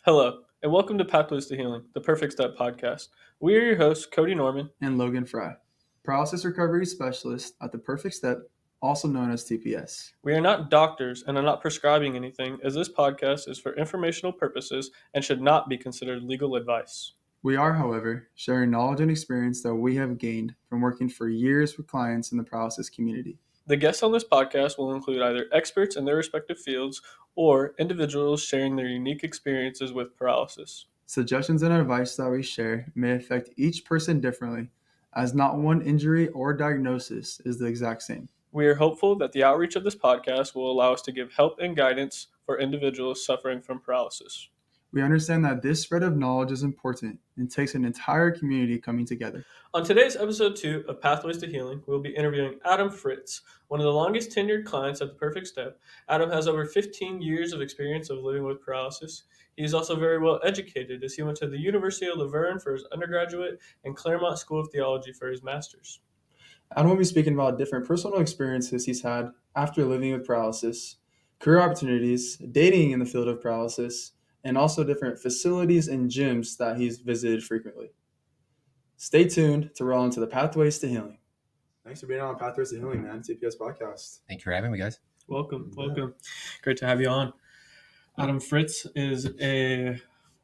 Hello, and welcome to Pathways to Healing, the Perfect Step podcast. We are your hosts, Cody Norman and Logan Frye, paralysis recovery specialist at the Perfect Step, also known as TPS. We are not doctors and are not prescribing anything, as this podcast is for informational purposes and should not be considered legal advice. We are, however, sharing knowledge and experience that we have gained from working for years with clients in the paralysis community. The guests on this podcast will include either experts in their respective fields or individuals sharing their unique experiences with paralysis. Suggestions and advice that we share may affect each person differently, as not one injury or diagnosis is the exact same. We are hopeful that the outreach of this podcast will allow us to give help and guidance for individuals suffering from paralysis. We understand that this spread of knowledge is important and takes an entire community coming together. On today's episode 2 of Pathways to Healing, we'll be interviewing Adam Fritz, one of the longest tenured clients at the Perfect Step. Adam has over 15 years of experience of living with paralysis. He is also very well educated, as he went to the University of Laverne for his undergraduate and Claremont School of Theology for his master's. Adam will be speaking about different personal experiences he's had after living with paralysis, career opportunities, dating in the field of paralysis, and also different facilities and gyms that he's visited frequently. Stay tuned to roll into the Pathways to Healing. Thanks for being on Pathways to Healing, man. TPS podcast. Thank you for having me, guys. Welcome. Great to have you on. Adam Fritz is a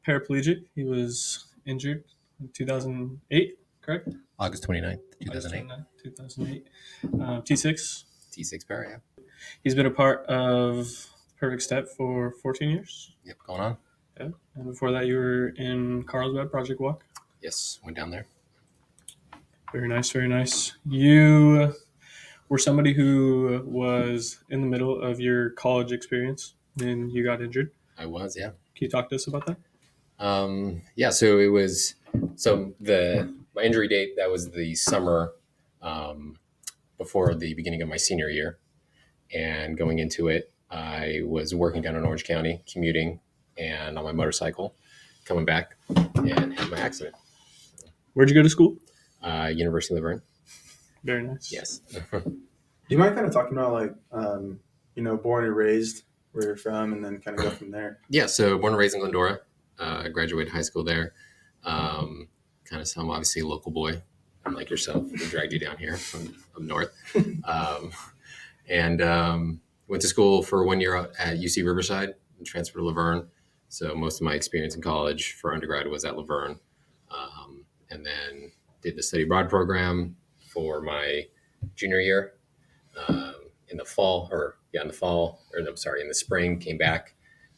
paraplegic. He was injured in 2008, correct? August 29th, 2008. 2008. T6. T6 para, yeah. He's been a part of Perfect Step for 14 years. Yep, going on. Yeah. And before that, you were in Carlsbad Project Walk. Yes, went down there. Very nice, very nice. You were somebody who was in the middle of your college experience and you got injured. I was, yeah. Can you talk to us about that? So it was, my injury date, that was the summer before the beginning of my senior year. And going into it, I was working down in Orange County, commuting, and on my motorcycle, coming back, and had my accident. Where'd you go to school? University of Laverne. Very nice. Yes. Do you mind kind of talking about born and raised, where you're from, and then kind of go from there? Yeah, so born and raised in Glendora. I graduated high school there. Kind of some, obviously, local boy, unlike yourself. We dragged you down here from up north. And went to school for 1 year at UC Riverside and transferred to Laverne. So most of my experience in college for undergrad was at Laverne. And then did the study abroad program for my junior year in the spring, came back,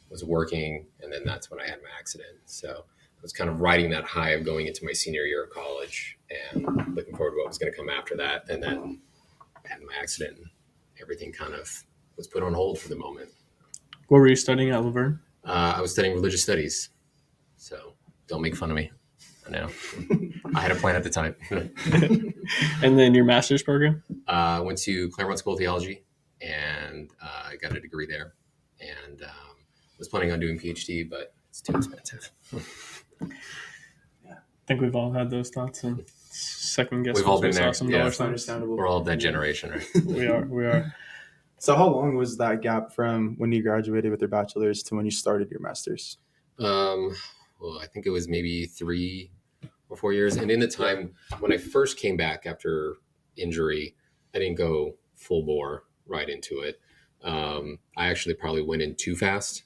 was working, and then that's when I had my accident. So I was kind of riding that high of going into my senior year of college and looking forward to what was going to come after that. And then I had my accident and everything kind of was put on hold for the moment. What were you studying at Laverne? I was studying religious studies. So don't make fun of me. I know. I had a plan at the time. And then your master's program? I went to Claremont School of Theology and I got a degree there. And was planning on doing PhD, but it's too expensive. I think we've all had those thoughts and second guess. We've all been there. Yeah, it's understandable. We're all that generation, right? We are. So how long was that gap from when you graduated with your bachelor's to when you started your master's? Well, I think it was maybe 3 or 4 years. And in the time when I first came back after injury, I didn't go full bore right into it. I actually probably went in too fast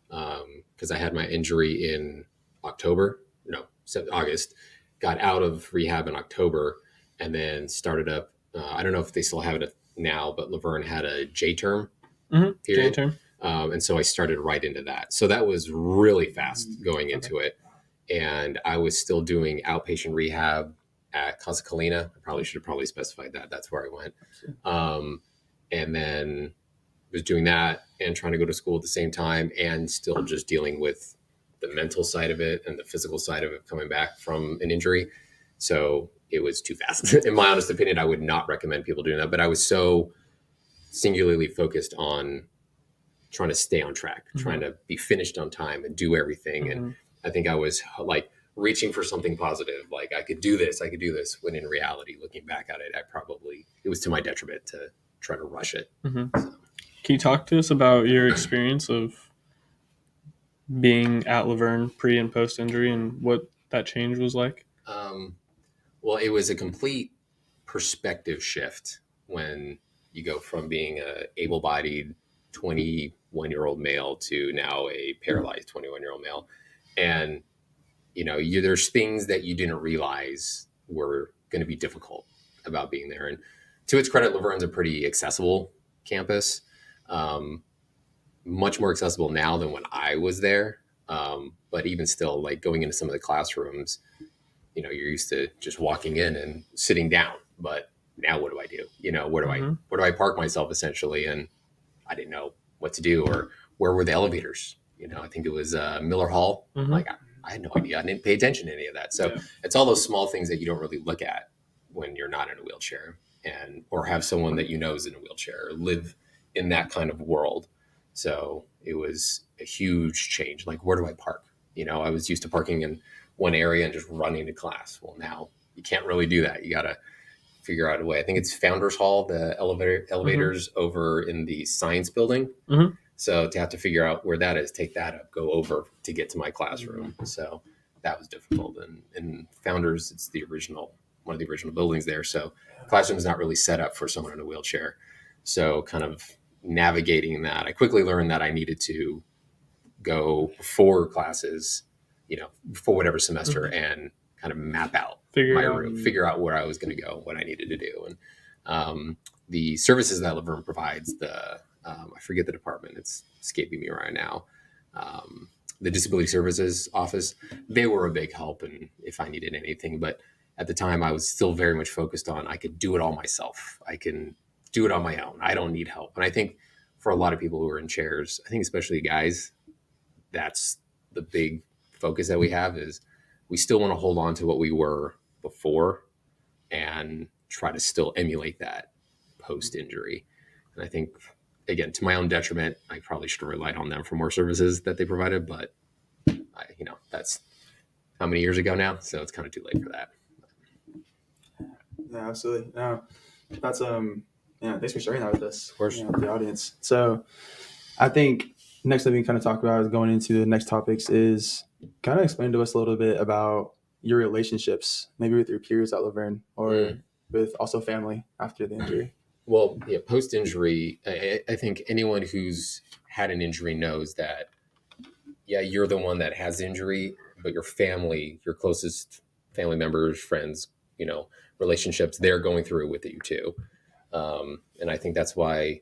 because I had my injury in August, got out of rehab in October, and then started up. I don't know if they still have it now, but Laverne had a J-term period. J-term. And so I started right into that. So that was really fast going into it. And I was still doing outpatient rehab at Casa Colina. I should have specified that. That's where I went. And then was doing that and trying to go to school at the same time and still just dealing with the mental side of it and the physical side of it coming back from an injury. So it was too fast. In my honest opinion, I would not recommend people doing that. But I was so singularly focused on trying to stay on track, trying to be finished on time and do everything. And I think I was like reaching for something positive. Like I could do this, when in reality, looking back at it, it was to my detriment to try to rush it. So. Can you talk to us about your experience of being at Laverne pre and post injury and what that change was like? Well, it was a complete perspective shift when you go from being a able-bodied 21-year-old male to now a paralyzed 21-year-old male. And, there's things that you didn't realize were going to be difficult about being there. And to its credit, Laverne's a pretty accessible campus, much more accessible now than when I was there. But even still, like going into some of the classrooms, you're used to just walking in and sitting down. But now what do I do? Where do I park myself essentially? And I didn't know what to do, or where were the elevators? I think it was Miller Hall. Like I had no idea. I didn't pay attention to any of that. So it's all those small things that you don't really look at when you're not in a wheelchair, or have someone that is in a wheelchair, or live in that kind of world. So it was a huge change. Like, where do I park? I was used to parking in one area and just running to class. Well, now you can't really do that. You got to figure out a way. I think it's Founders Hall, the elevators over in the science building. So to have to figure out where that is, take that up, go over to get to my classroom. So that was difficult. And Founders, it's one of the original buildings there. So classroom is not really set up for someone in a wheelchair. So kind of navigating that, I quickly learned that I needed to go before classes, before whatever semester, and kind of map out my route, figure out where I was going to go, what I needed to do. And the services that Laverne provides, I forget the department, it's escaping me right now, the disability services office, they were a big help, and if I needed anything. But at the time I was still very much focused on, I could do it all myself. I can do it on my own. I don't need help. And I think for a lot of people who are in chairs, I think especially guys, that's the big focus that we have, is we still want to hold on to what we were before and try to still emulate that post injury. And I think, again, to my own detriment, I probably should have relied on them for more services that they provided, but that's how many years ago now, so it's kind of too late for that. Yeah, absolutely. No, that's thanks for sharing that with us, of course, the audience. So I think next thing we kind of talk about is going into the next topics is kind of explain to us a little bit about your relationships, maybe with your peers at Laverne, or with also family after the injury. Well, post-injury, I think anyone who's had an injury knows that, you're the one that has injury, but your family, your closest family members, friends, relationships, they're going through it with you too. And I think that's why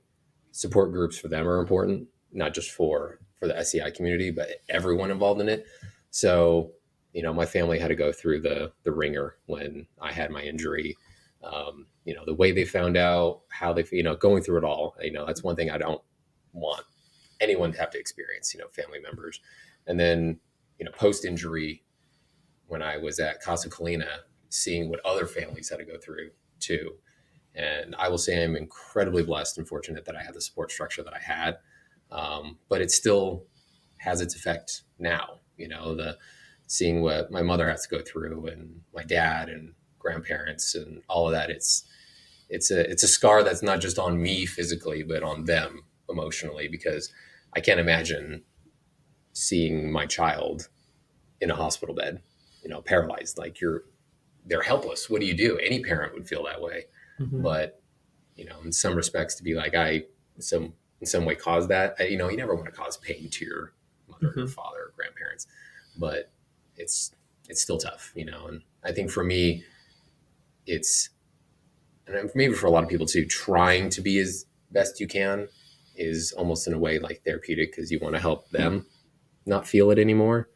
support groups for them are important, not just for the SCI community, but everyone involved in it. So, my family had to go through the ringer when I had my injury. The way they found out, how they, going through it all, that's one thing I don't want anyone to have to experience, family members. And then, post-injury, when I was at Casa Colina, seeing what other families had to go through too. And I will say I'm incredibly blessed and fortunate that I had the support structure that I had. But it still has its effect now, seeing what my mother has to go through, and my dad and grandparents and all of that. It's a scar that's not just on me physically, but on them emotionally, because I can't imagine seeing my child in a hospital bed, paralyzed. Like they're helpless. What do you do? Any parent would feel that way. But, in some respects, to be like, in some way caused that, you never want to cause pain to your mother or father or grandparents, but it's still tough, and I think for me, and maybe for a lot of people too, trying to be as best you can is almost in a way like therapeutic, because you want to help them not feel it anymore.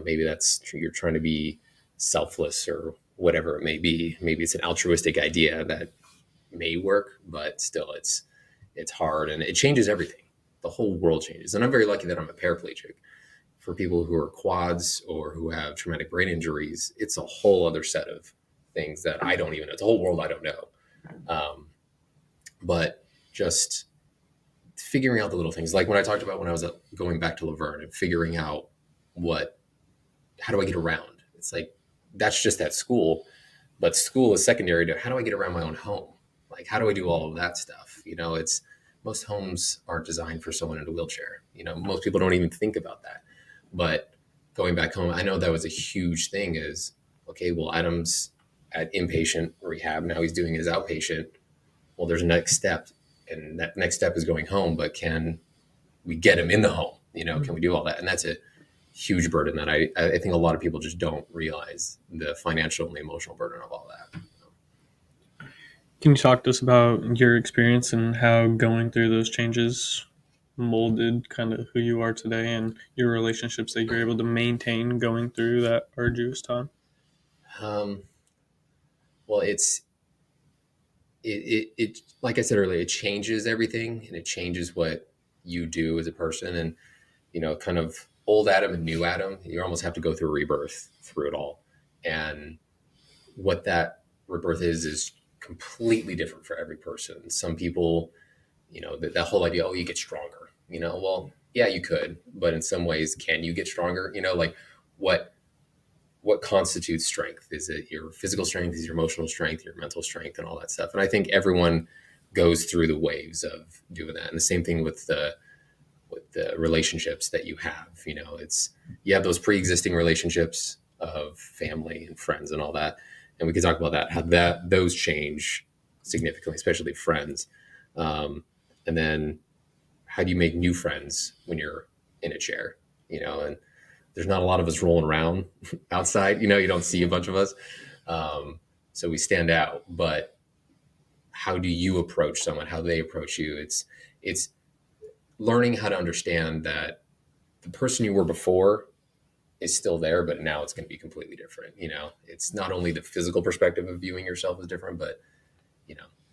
Maybe that's you're trying to be selfless or whatever it may be. Maybe it's an altruistic idea that may work, but still it's hard, and it changes everything. The whole world changes. And I'm very lucky that I'm a paraplegic. For people who are quads or who have traumatic brain injuries, it's a whole other set of things that I don't even know. It's a whole world I don't know. But just figuring out the little things, like when I talked about when I was going back to Laverne and figuring out how do I get around? It's like, that's just at school, but school is secondary to how do I get around my own home? Like, how do I do all of that stuff? most homes aren't designed for someone in a wheelchair. Most people don't even think about that. But going back home, I know that was a huge thing is, okay, well, Adam's at inpatient rehab. Now he's doing his outpatient. Well, there's a next step, and that next step is going home, but can we get him in the home? Can we do all that? And that's a huge burden that I think a lot of people just don't realize the financial and the emotional burden of all that. Can you talk to us about your experience and how going through those changes molded kind of who you are today and your relationships that you're able to maintain going through that arduous time? Well, it like I said earlier, it changes everything, and it changes what you do as a person. And kind of old Adam and new Adam, you almost have to go through a rebirth through it all. And what that rebirth is completely different for every person. Some people, that whole idea, oh, you get stronger, well, yeah, you could, but in some ways, can you get stronger? Like what constitutes strength? Is it your physical strength? Is your emotional strength, your mental strength, and all that stuff? And I think everyone goes through the waves of doing that. And the same thing with the relationships that you have. You have those pre-existing relationships of family and friends and all that. And we can talk about that, how those change significantly, especially friends. And then how do you make new friends when you're in a chair? And there's not a lot of us rolling around outside. You don't see a bunch of us. So we stand out. But how do you approach someone? How do they approach you? It's learning how to understand that the person you were before is still there, but now it's going to be completely different. It's not only the physical perspective of viewing yourself as different, but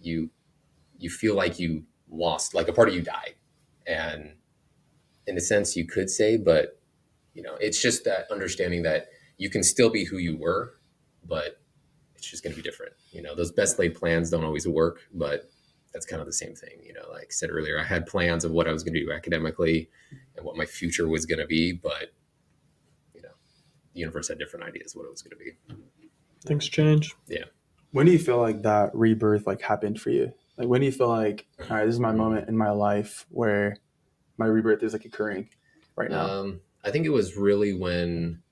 you feel like you lost, like a part of you died. And in a sense you could say, but it's just that understanding that you can still be who you were, but it's just going to be different. Those best laid plans don't always work, but that's kind of the same thing. Like I said earlier, I had plans of what I was going to do academically and what my future was going to be, but the universe had different ideas what it was going to be. Things change. Yeah. When do you feel like that rebirth happened for you? Like, when do you feel like, all right, this is my moment in my life where my rebirth is occurring right now? I think it was really when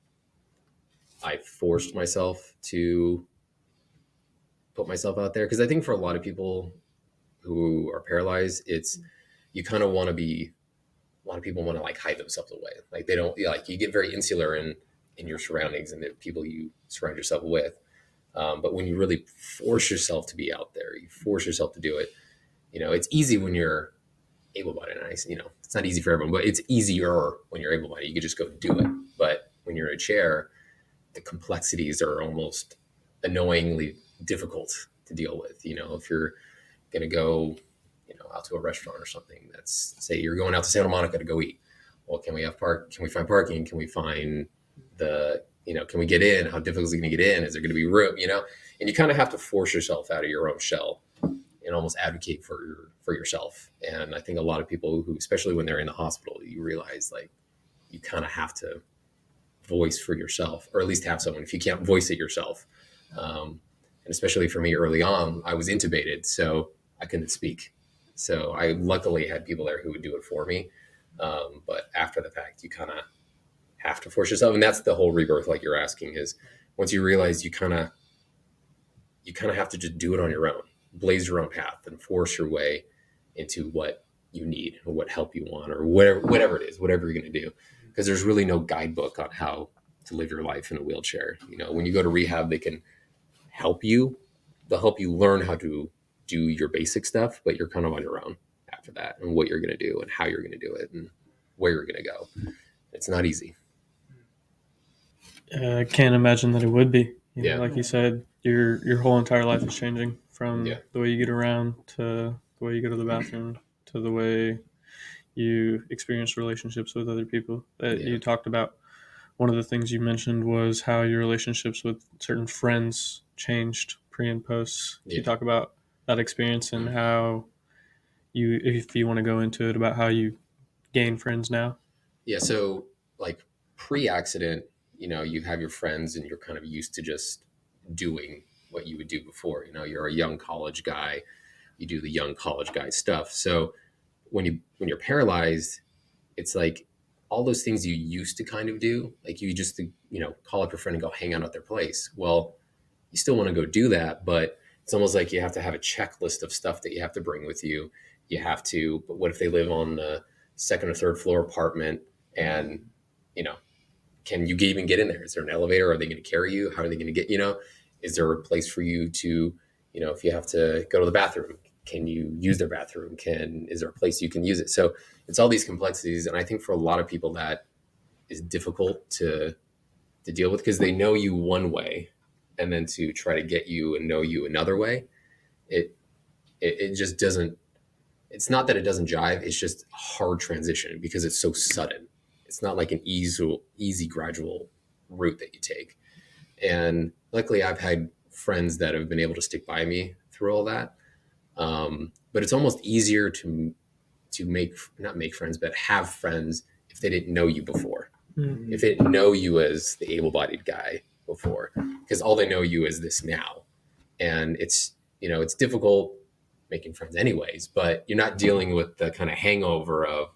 I forced myself to put myself out there. Because I think for a lot of people who are paralyzed, it's, you kind of want to be, a lot of people want to hide themselves away. Like they don't, you get very insular in your surroundings and the people you surround yourself with. But when you really force yourself to be out there, you force yourself to do it. It's easy when you're able-bodied. It's not easy for everyone, but it's easier when you're able-bodied. You can just go do it. But when you're in a chair, the complexities are almost annoyingly difficult to deal with. If you're going to go, out to a restaurant or something, that's, say you're going out to Santa Monica to go eat. Well, can we find parking? Can we find can we get in? How difficult is it going to get in? Is there going to be room? And you kind of have to force yourself out of your own shell and almost advocate for yourself. And I think a lot of people who, especially when they're in the hospital, you realize you kind of have to voice for yourself, or at least have someone, if you can't voice it yourself. And especially for me early on, I was intubated, so I couldn't speak. So I luckily had people there who would do it for me. But after the fact, you kind of have to force yourself. And that's the whole rebirth, like you're asking, is once you realize you kind of have to just do it on your own, blaze your own path and force your way into what you need or what help you want, or whatever it is, whatever you're going to do. Because there's really no guidebook on how to live your life in a wheelchair. When you go to rehab, they can help you. They'll help you learn how to do your basic stuff, but you're kind of on your own after that, and what you're going to do and how you're going to do it and where you're going to go. It's not easy. I can't imagine that it would be. Yeah. Like you said, your whole entire life is changing from Yeah. the way you get around to the way you go to the bathroom to the way you experience relationships with other people that you talked about. One of the things you mentioned was how your relationships with certain friends changed pre and post. Can you talk about that experience and how you, if you want to go into it, about how you gain friends now? Yeah. So pre-accident, you have your friends and you're kind of used to just doing what you would do before. You're a young college guy, you do the young college guy stuff. So when you're paralyzed, it's like all those things you used to kind of do, like you just, call up your friend and go hang out at their place. Well, you still want to go do that, but it's almost like you have to have a checklist of stuff that you have to bring with you. You have to, but what if they live on the second or third floor apartment, and, can you even get in there? Is there an elevator? Are they going to carry you? How are they going to get, is there a place for you to, if you have to go to the bathroom, can you use their bathroom? Is there a place you can use it? So it's all these complexities. And I think for a lot of people that is difficult to deal with, because they know you one way, and then to try to get you and know you another way, it just doesn't, it's not that it doesn't jive. It's just a hard transition because it's so sudden. It's not like an easy gradual route that you take. And luckily I've had friends that have been able to stick by me through all that. But it's almost easier to not make friends, but have friends if they didn't know you before. Mm-hmm. If they didn't know you as the able-bodied guy before, because all they know you as this now. And it's difficult making friends anyways, but you're not dealing with the kind of hangover of,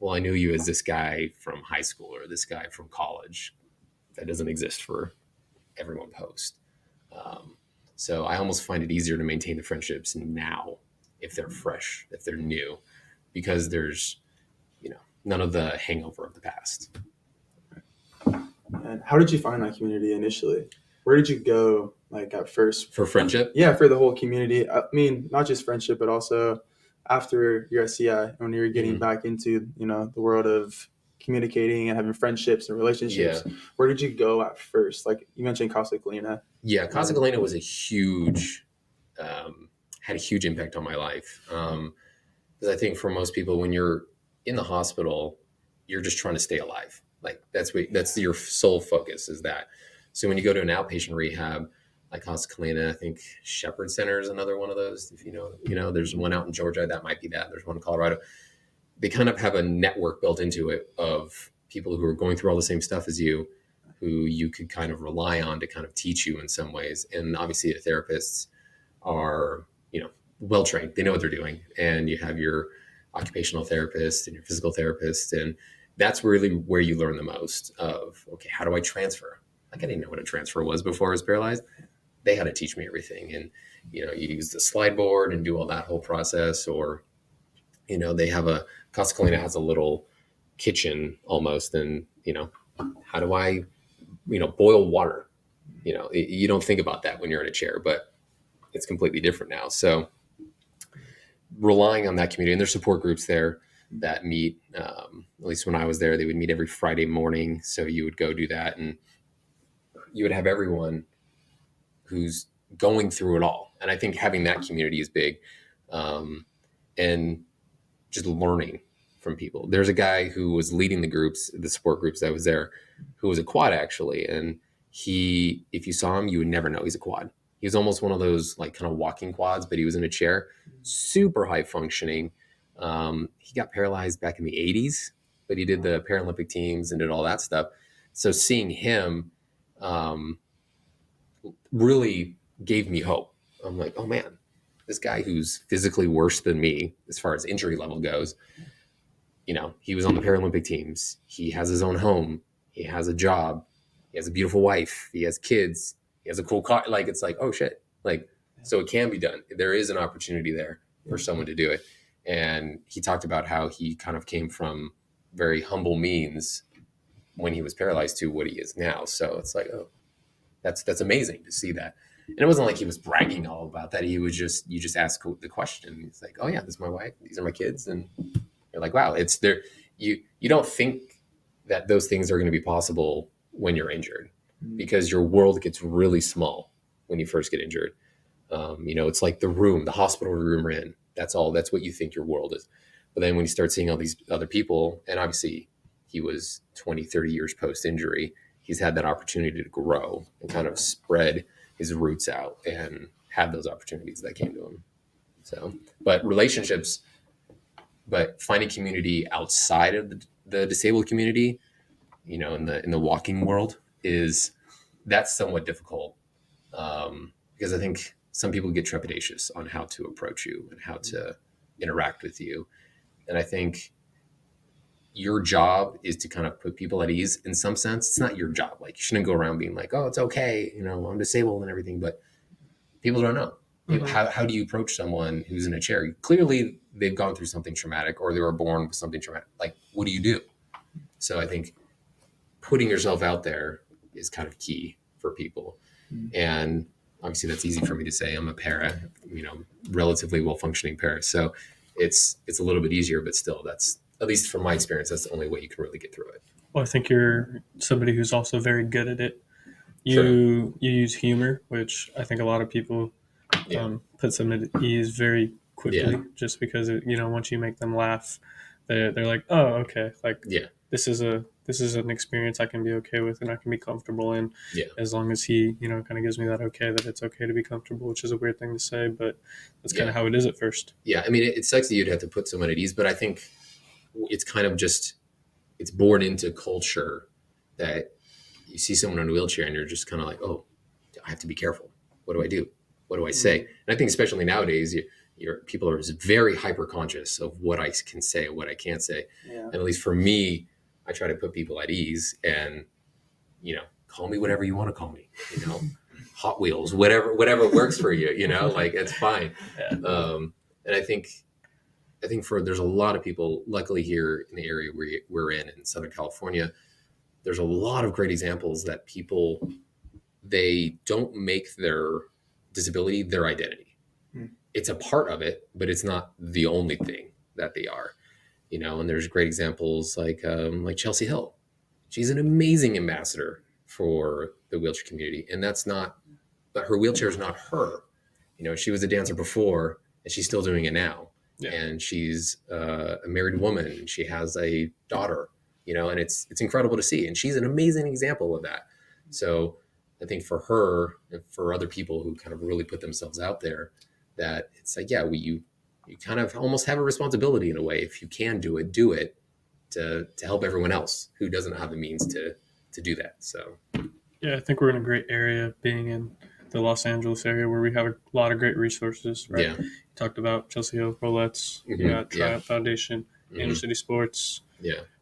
well, I knew you as this guy from high school or this guy from college. That doesn't exist for everyone post. So I almost find it easier to maintain the friendships now if they're fresh, if they're new, because there's, none of the hangover of the past. And how did you find that community initially? Where did you go, like, at first? For friendship? Yeah, for the whole community. I mean, not just friendship, but also after your SCI, when you were getting back into, the world of communicating and having friendships and relationships. Yeah. Where did you go at first? Like you mentioned Casa Colina. Yeah, Casa Colina was had a huge impact on my life. Because I think for most people, when you're in the hospital, you're just trying to stay alive. Like that's your sole focus is that. So when you go to an outpatient rehab, like Casa Colina, I think Shepherd Center is another one of those. If there's one out in Georgia, that might be that. There's one in Colorado. They kind of have a network built into it of people who are going through all the same stuff as you, who you could kind of rely on to kind of teach you in some ways. And obviously the therapists are, well-trained. They know what they're doing. And you have your occupational therapist and your physical therapist. And that's really where you learn the most of, okay, how do I transfer? Like I didn't know what a transfer was before I was paralyzed. They had to teach me everything. And, you use the slide board and do all that whole process. Or, they have Casa Colina has a little kitchen almost. And, how do I, boil water? You don't think about that when you're in a chair, but it's completely different now. So relying on that community, and there's support groups there that meet, at least when I was there, they would meet every Friday morning. So you would go do that, and you would have everyone who's going through it all. And I think having that community is big, and just learning from people. There's a guy who was leading the support groups that was there, who was a quad actually. And if you saw him, you would never know he's a quad. He was almost one of those like kind of walking quads, but he was in a chair, super high functioning. He got paralyzed back in the 80s, but he did the Paralympic teams and did all that stuff. So seeing him really gave me hope. I'm like, oh man, this guy who's physically worse than me as far as injury level goes, he was on the Paralympic teams. He has his own home. He has a job. He has a beautiful wife. He has kids. He has a cool car. Like, it's like, oh shit. Like, so it can be done. There is an opportunity there for someone to do it. And he talked about how he kind of came from very humble means when he was paralyzed to what he is now. So it's like, oh, that's amazing to see that. And it wasn't like he was bragging all about that. He was you just ask the question. He's like, oh yeah, this is my wife. These are my kids. And you're like, wow, it's there. You don't think that those things are going to be possible when you're injured, because your world gets really small when you first get injured. It's like the hospital room we're in. That's what you think your world is. But then when you start seeing all these other people, and obviously he was 20, 30 years post-injury, he's had that opportunity to grow and kind of spread his roots out and have those opportunities that came to him. So, but finding community outside of the disabled community, in the walking world, that's somewhat difficult, because I think some people get trepidatious on how to approach you and how to interact with you. And I think your job is to kind of put people at ease in some sense. It's not your job. Like, you shouldn't go around being like, oh, it's okay, I'm disabled and everything, but people don't know. How do you approach someone who's in a chair? Clearly they've gone through something traumatic, or they were born with something traumatic. Like, what do you do? So I think putting yourself out there is kind of key for people. And obviously that's easy for me to say. I'm a para, relatively well-functioning para. So it's a little bit easier, but still, that's, at least from my experience, that's the only way you can really get through it. Well, I think you're somebody who's also very good at it. Sure. You use humor, which I think a lot of people puts them at ease very quickly, just because once you make them laugh, they're like, oh, okay, like this is an experience I can be okay with and I can be comfortable in, as long as he kind of gives me that okay, that it's okay to be comfortable, which is a weird thing to say, but that's kind of how it is at first. Yeah, I mean, it sucks that you'd have to put someone at ease, but I think it's kind of just, it's born into culture that you see someone in a wheelchair and you're just kind of like, oh, I have to be careful. What do I do? What do I say? And I think especially nowadays, people are very hyper conscious of what I can say and what I can't say. Yeah. And at least for me, I try to put people at ease and, call me whatever you want to call me, Hot Wheels, whatever works for you, like, it's fine. Yeah. And I think there's a lot of people, luckily here in the area we're in Southern California, there's a lot of great examples that people, they don't make their disability their identity. It's a part of it, but it's not the only thing that they are, and there's great examples like Chelsea Hill. She's an amazing ambassador for the wheelchair community, and but her wheelchair is not her. She was a dancer before and she's still doing it now. Yeah. And she's a married woman and she has a daughter, and it's incredible to see. And she's an amazing example of that. So I think for her and for other people who kind of really put themselves out there, that it's like, you kind of almost have a responsibility in a way. If you can do it to help everyone else who doesn't have the means to do that. So, yeah, I think we're in a great area, being in the Los Angeles area where we have a lot of great resources, right? Yeah. You talked about Chelsea Hill, Rolettes, Triumph Foundation, Inner City Sports,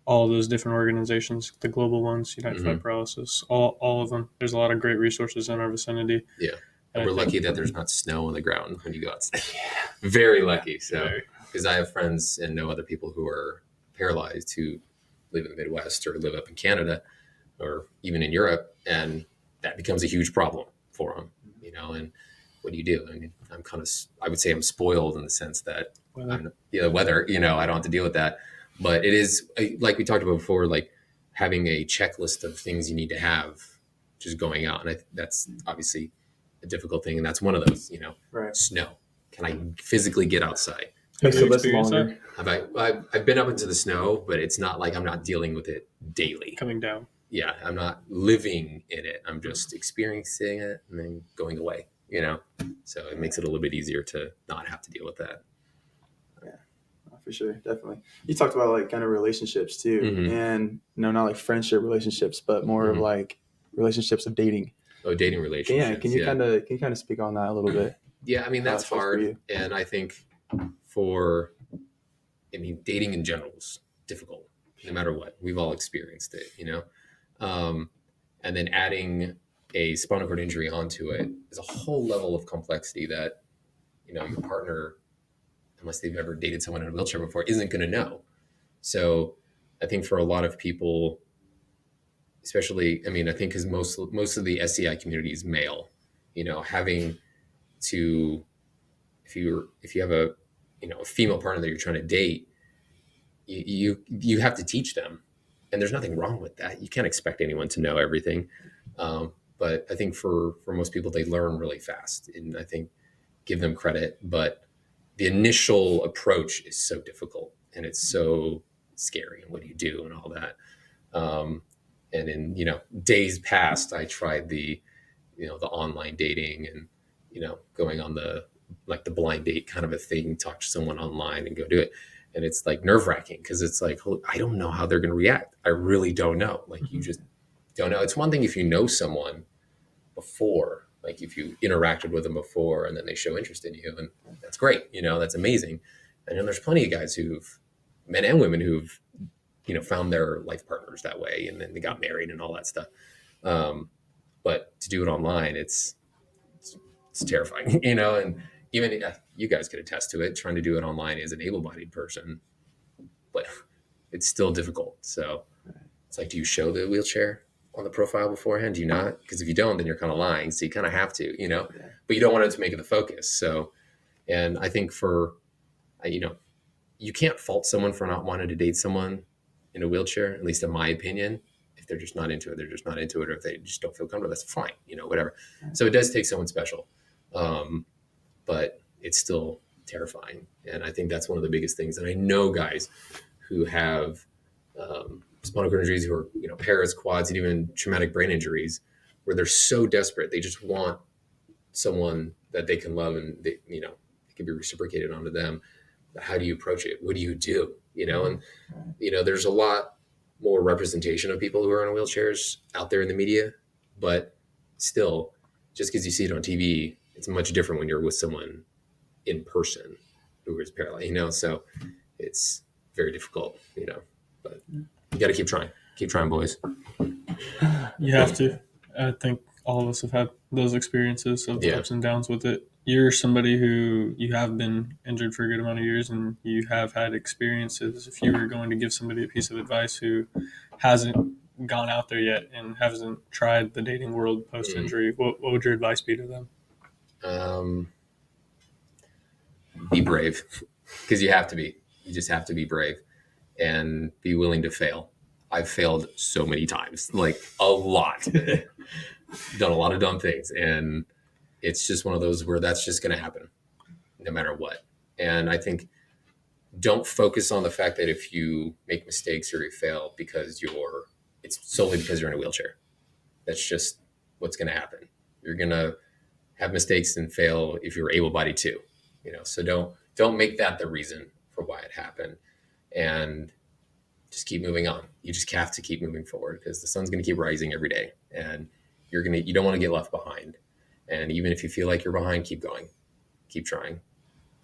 all of those different organizations, the global ones, Unite Fight Paralysis, all of them. There's a lot of great resources in our vicinity. Yeah. And we're lucky that there's not snow on the ground when you go outside. Very lucky. So, because I have friends and know other people who are paralyzed who live in the Midwest or live up in Canada or even in Europe, and that becomes a huge problem for them, and what do you do? I mean, I would say I'm spoiled in the sense that weather, I don't have to deal with that, but it is like we talked about before, like having a checklist of things you need to have just going out. And that's obviously a difficult thing. And that's one of those, snow. Can I physically get outside? Makes the list longer. I've been up into the snow, but it's not like I'm not dealing with it daily. Coming down. Yeah, I'm not living in it. I'm just experiencing it and then going away, So it makes it a little bit easier to not have to deal with that. Yeah, for sure. Definitely. You talked about like kind of relationships too. And not like friendship relationships, but more of like relationships of dating. Oh, dating relationships. Yeah. Can you kind of speak on that a little bit? Yeah. I mean, that's hard. And I think dating in general is difficult no matter what. We've all experienced it, and then adding a spinal cord injury onto it is a whole level of complexity that, your partner, unless they've ever dated someone in a wheelchair before, isn't going to know. So I think for a lot of people, especially, I think because most of the SCI community is male, having to, if you have a female partner that you're trying to date, you have to teach them. And there's nothing wrong with that. You can't expect anyone to know everything. But I think for most people, they learn really fast. And I think give them credit. But the initial approach is so difficult. And it's so scary. And what do you do and all that? And in, days past, I tried the online dating and, going on the blind date kind of a thing, talk to someone online and go do it. And it's like nerve wracking because it's like, I don't know how they're going to react. I really don't know. Like, you just don't know. It's one thing if you know someone before, like if you interacted with them before and then they show interest in you, and that's great. That's amazing. And then there's plenty of guys who've men and women who've, found their life partners that way, and then they got married and all that stuff. But to do it online, it's terrifying, and even you guys could attest to it. Trying to do it online as an able-bodied person, but it's still difficult. So it's like, do you show the wheelchair on the profile beforehand? Do you not? Because if you don't, then you're kind of lying. So you kind of have to, but you don't want it to make it the focus. So, and I think you can't fault someone for not wanting to date someone in a wheelchair, at least in my opinion. If they're just not into it, they're just not into it. Or if they just don't feel comfortable, that's fine, whatever. So it does take someone special. But it's still terrifying. And I think that's one of the biggest things. And I know guys who have spinal cord injuries, who are, paras, quads, and even traumatic brain injuries, where they're so desperate. They just want someone that they can love, and it can be reciprocated onto them. But how do you approach it? What do you do? And, there's a lot more representation of people who are in wheelchairs out there in the media, but still, just because you see it on TV, it's much different when you're with someone in person who is paralyzed, so it's very difficult, but you got to keep trying, boys. You have to. I think all of us have had those experiences of ups and downs with it. You're somebody who you have been injured for a good amount of years, and you have had experiences. If you were going to give somebody a piece of advice who hasn't gone out there yet and hasn't tried the dating world post-injury, what would your advice be to them? Be brave, because you have to be. You just have to be brave and be willing to fail. I've failed so many times, like a lot. Done a lot of dumb things, and it's just one of those where that's just going to happen no matter what. And I think, don't focus on the fact that if you make mistakes or you fail it's solely because you're in a wheelchair. That's just what's going to happen. You're going to have mistakes and fail if you're able-bodied too, so don't make that the reason for why it happened, and just keep moving on. You just have to keep moving forward, because the sun's going to keep rising every day, and you don't want to get left behind. And even if you feel like you're behind, keep going, keep trying.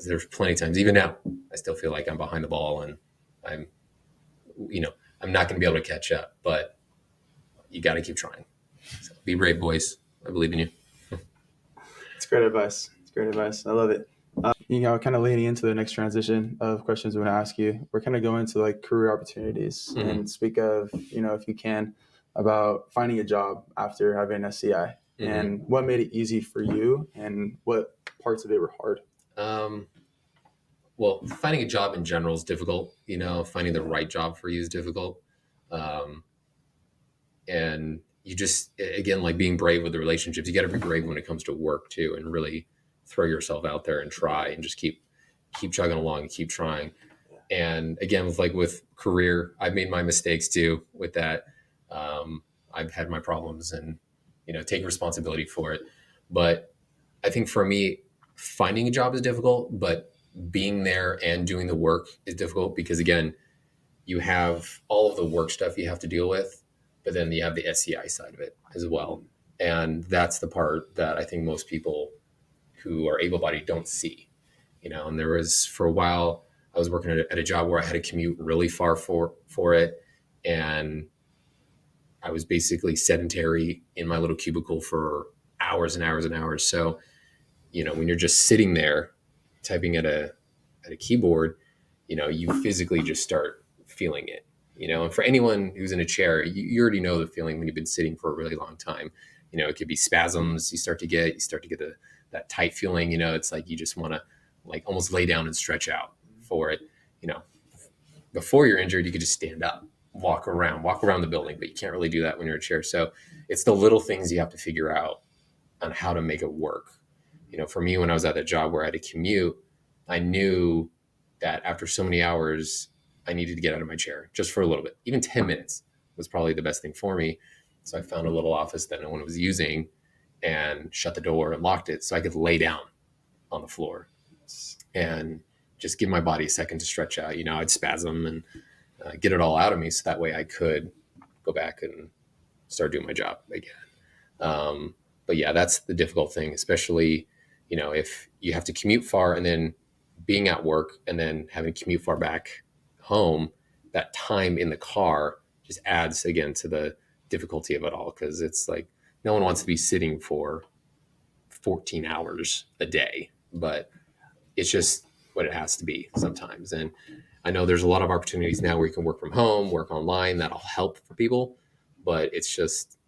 There's plenty of times, even now, I still feel like I'm behind the ball, and I'm not going to be able to catch up, but you got to keep trying. So be brave, boys. I believe in you. It's great advice. I love it. Kind of leaning into the next transition of questions we want to ask you. We're kind of going to like career opportunities and speak of, if you can, about finding a job after having an SCI and what made it easy for you and what parts of it were hard. Well, finding a job in general is difficult. Finding the right job for you is difficult. And you just, again, like being brave with the relationships, you got to be brave when it comes to work too, and really throw yourself out there and try, and just keep chugging along and keep trying. And again, with career, I've made my mistakes too with that. I've had my problems, and, take responsibility for it. But I think for me, finding a job is difficult, but being there and doing the work is difficult, because again, you have all of the work stuff you have to deal with, but then you have the SCI side of it as well. And that's the part that I think most people who are able-bodied don't see, and there was, for a while, I was working at a job where I had to commute really far for it. And I was basically sedentary in my little cubicle for hours and hours and hours. So, when you're just sitting there typing at a keyboard, you physically just start feeling it, and for anyone who's in a chair, you already know the feeling when you've been sitting for a really long time. It could be spasms you start to get that tight feeling, it's like you just want to like almost lay down and stretch out for it. Before you're injured, you could just stand up, walk around the building, but you can't really do that when you're in a chair. So it's the little things you have to figure out on how to make it work. For me, when I was at that job where I had to commute, I knew that after so many hours, I needed to get out of my chair just for a little bit. Even 10 minutes was probably the best thing for me. So I found a little office that no one was using and shut the door and locked it so I could lay down on the floor and just give my body a second to stretch out. I'd spasm and get it all out of me, so that way I could go back and start doing my job again. But yeah, that's the difficult thing, especially, if you have to commute far and then being at work and then having to commute far back home, that time in the car just adds again to the difficulty of it all, because it's like no one wants to be sitting for 14 hours a day, but it's just what it has to be sometimes. And I know there's a lot of opportunities now where you can work from home, work online, that'll help for people, but it's just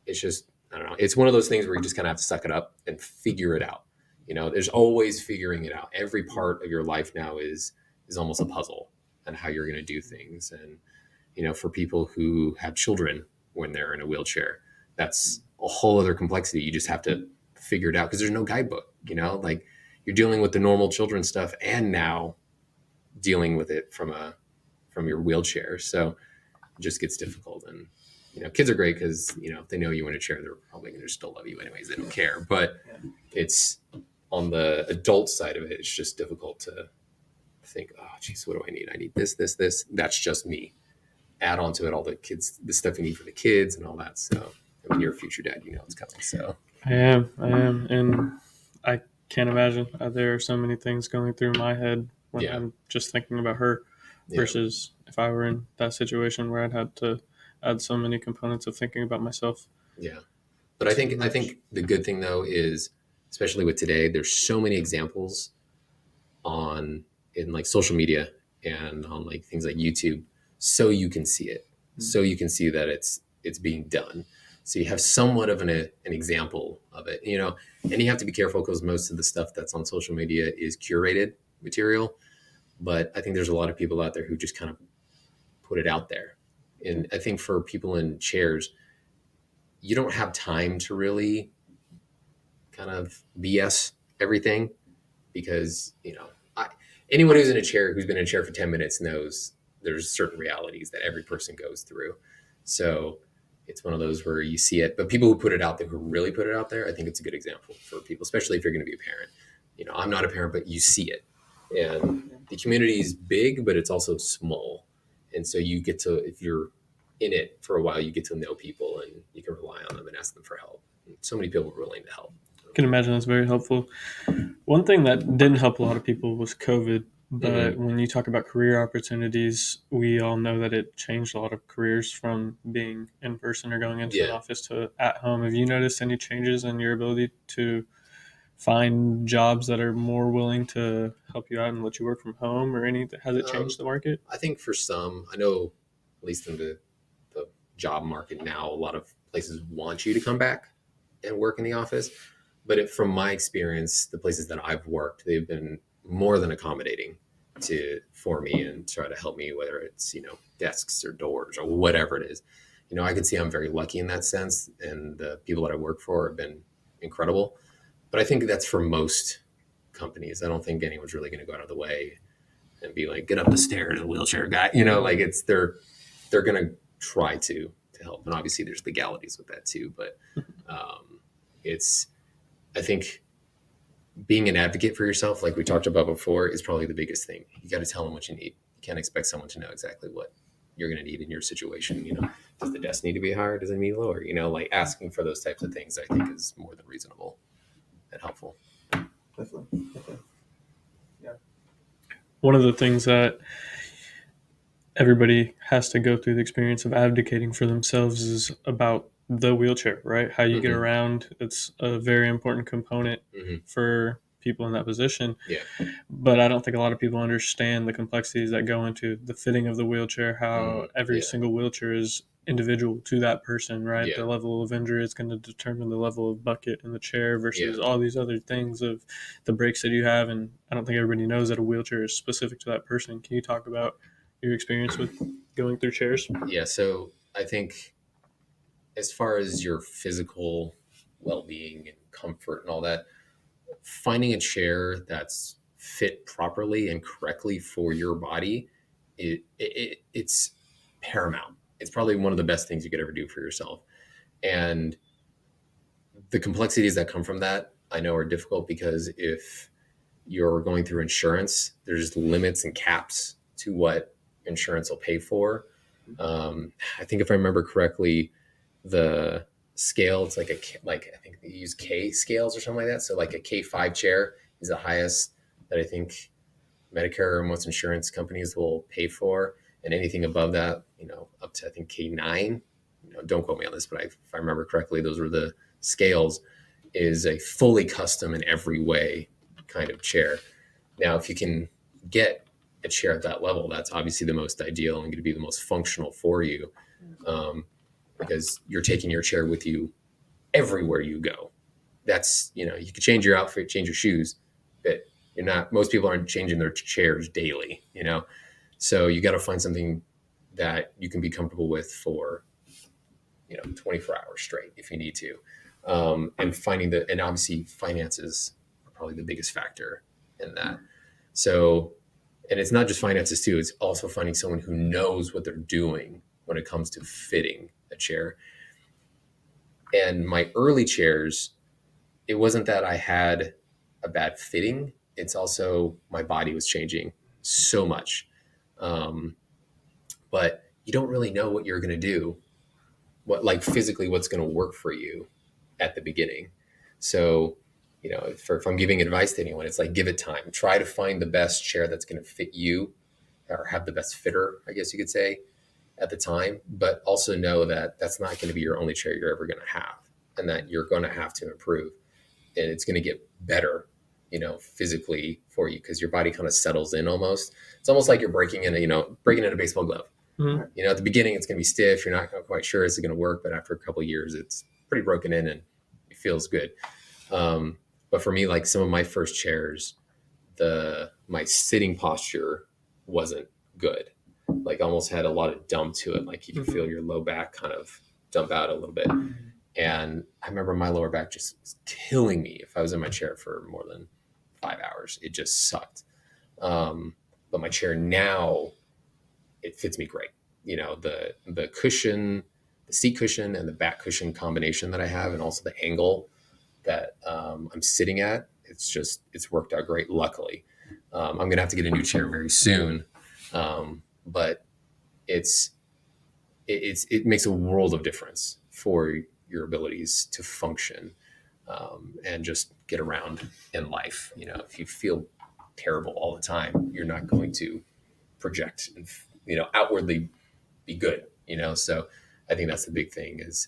I don't know, it's one of those things where you just kind of have to suck it up and figure it out. There's always figuring it out. Every part of your life now is almost a puzzle on how you're going to do things. And for people who have children when they're in a wheelchair, that's a whole other complexity. You just have to figure it out because there's no guidebook. Like you're dealing with the normal children stuff and now dealing with it from your wheelchair, so it just gets difficult. And kids are great because if they know you in a chair, they're probably going to still love you anyways. They don't care. But it's on the adult side of it, it's just difficult to think, oh geez, what do I need? I need this. That's just me. Add on to it all the stuff you need for the kids and all that. So you're a future dad, it's coming. So I am, and I can't imagine. There are so many things going through my head when I'm just thinking about her, versus if I were in that situation where I'd had to add so many components of thinking about myself. Yeah, but I think the good thing though is, especially with today, there's so many examples in like social media and on like things like YouTube, so you can see it, so you can see that it's being done. So you have somewhat of an example of it, and you have to be careful because most of the stuff that's on social media is curated material. But I think there's a lot of people out there who just kind of put it out there. And I think for people in chairs, you don't have time to really kind of BS everything because, anyone who's in a chair, who's been in a chair for 10 minutes knows there's certain realities that every person goes through. So it's one of those where you see it, but people who put it out there, who really put it out there, I think it's a good example for people, especially if you're going to be a parent. I'm not a parent, but you see it. And the community is big, but it's also small. And so you get to, if you're in it for a while, you get to know people and you can rely on them and ask them for help. And so many people are willing to help. I can imagine that's very helpful. One thing that didn't help a lot of people was COVID. But when you talk about career opportunities, we all know that it changed a lot of careers from being in person or going into an office to at home. Have you noticed any changes in your ability to find jobs that are more willing to help you out and let you work from home, or anything? Has it changed the market? I think for some, I know at least in the job market now, a lot of places want you to come back and work in the office. But from my experience, the places that I've worked, they've been more than accommodating for me and try to help me, whether it's, desks or doors or whatever it is. I can see I'm very lucky in that sense. And the people that I work for have been incredible. But I think that's for most companies. I don't think anyone's really going to go out of the way and be like, get up the stairs, a wheelchair guy, like they're going to try to help. And obviously there's legalities with that too. But I think being an advocate for yourself, like we talked about before, is probably the biggest thing. You got to tell them what you need. You can't expect someone to know exactly what you're going to need in your situation. Does the desk need to be higher? Does it need lower? Like asking for those types of things, I think is more than reasonable and helpful. Definitely. Yeah. One of the things that everybody has to go through the experience of advocating for themselves is about the wheelchair, right? How you get around. It's a very important component for people in that position. Yeah. But I don't think a lot of people understand the complexities that go into the fitting of the wheelchair, how every single wheelchair is individual to that person, right? The level of injury is going to determine the level of bucket in the chair versus all these other things of the brakes that you have. And I don't think everybody knows that a wheelchair is specific to that person. Can you talk about your experience with going through chairs? Yeah. So I think as far as your physical well-being and comfort and all that, finding a chair that's fit properly and correctly for your body, it's paramount. It's probably one of the best things you could ever do for yourself. And the complexities that come from that, I know, are difficult because if you're going through insurance, there's limits and caps to what insurance will pay for. I think if I remember correctly, the scale, it's like I think they use K scales or something like that. So like a K5 chair is the highest that I think Medicare and most insurance companies will pay for, and anything above that, up to I think K9. Don't quote me on this, but if I remember correctly, those were the scales. Is a fully custom in every way kind of chair. Now, if you can get a chair at that level, that's obviously the most ideal and going to be the most functional for you, because you're taking your chair with you everywhere you go. That's, you could change your outfit, change your shoes, but most people aren't changing their chairs daily, so you got to find something that you can be comfortable with for 24 hours straight if you need to. And obviously finances are probably the biggest factor in that. So, and it's not just finances too, it's also finding someone who knows what they're doing when it comes to fitting a chair. And my early chairs, it wasn't that I had a bad fitting. It's also my body was changing so much. But you don't really know what you're going to do, physically what's going to work for you at the beginning. So, if I'm giving advice to anyone, it's like, give it time. Try to find the best chair that's going to fit you, or have the best fitter, I guess you could say, at the time. But also know that that's not going to be your only chair you're ever going to have, and that you're going to have to improve, and it's going to get better, physically for you, because your body kind of settles in almost. It's almost like you're breaking in a baseball glove. Mm-hmm. At the beginning, it's going to be stiff. You're not quite sure it's going to work, but after a couple of years, it's pretty broken in and it feels good. But for me, like some of my first chairs, my sitting posture wasn't good. Like almost had a lot of dump to it. Like you can feel your low back kind of dump out a little bit. And I remember my lower back just was killing me if I was in my chair for more than 5 hours. It just sucked. But my chair now, it fits me great. The cushion, the seat cushion and the back cushion combination that I have, and also the angle that I'm sitting at, it's worked out great. Luckily, I'm going to have to get a new chair very soon. But it makes a world of difference for your abilities to function, and just get around in life. If you feel terrible all the time, you're not going to project and, outwardly be good, so I think that's the big thing, is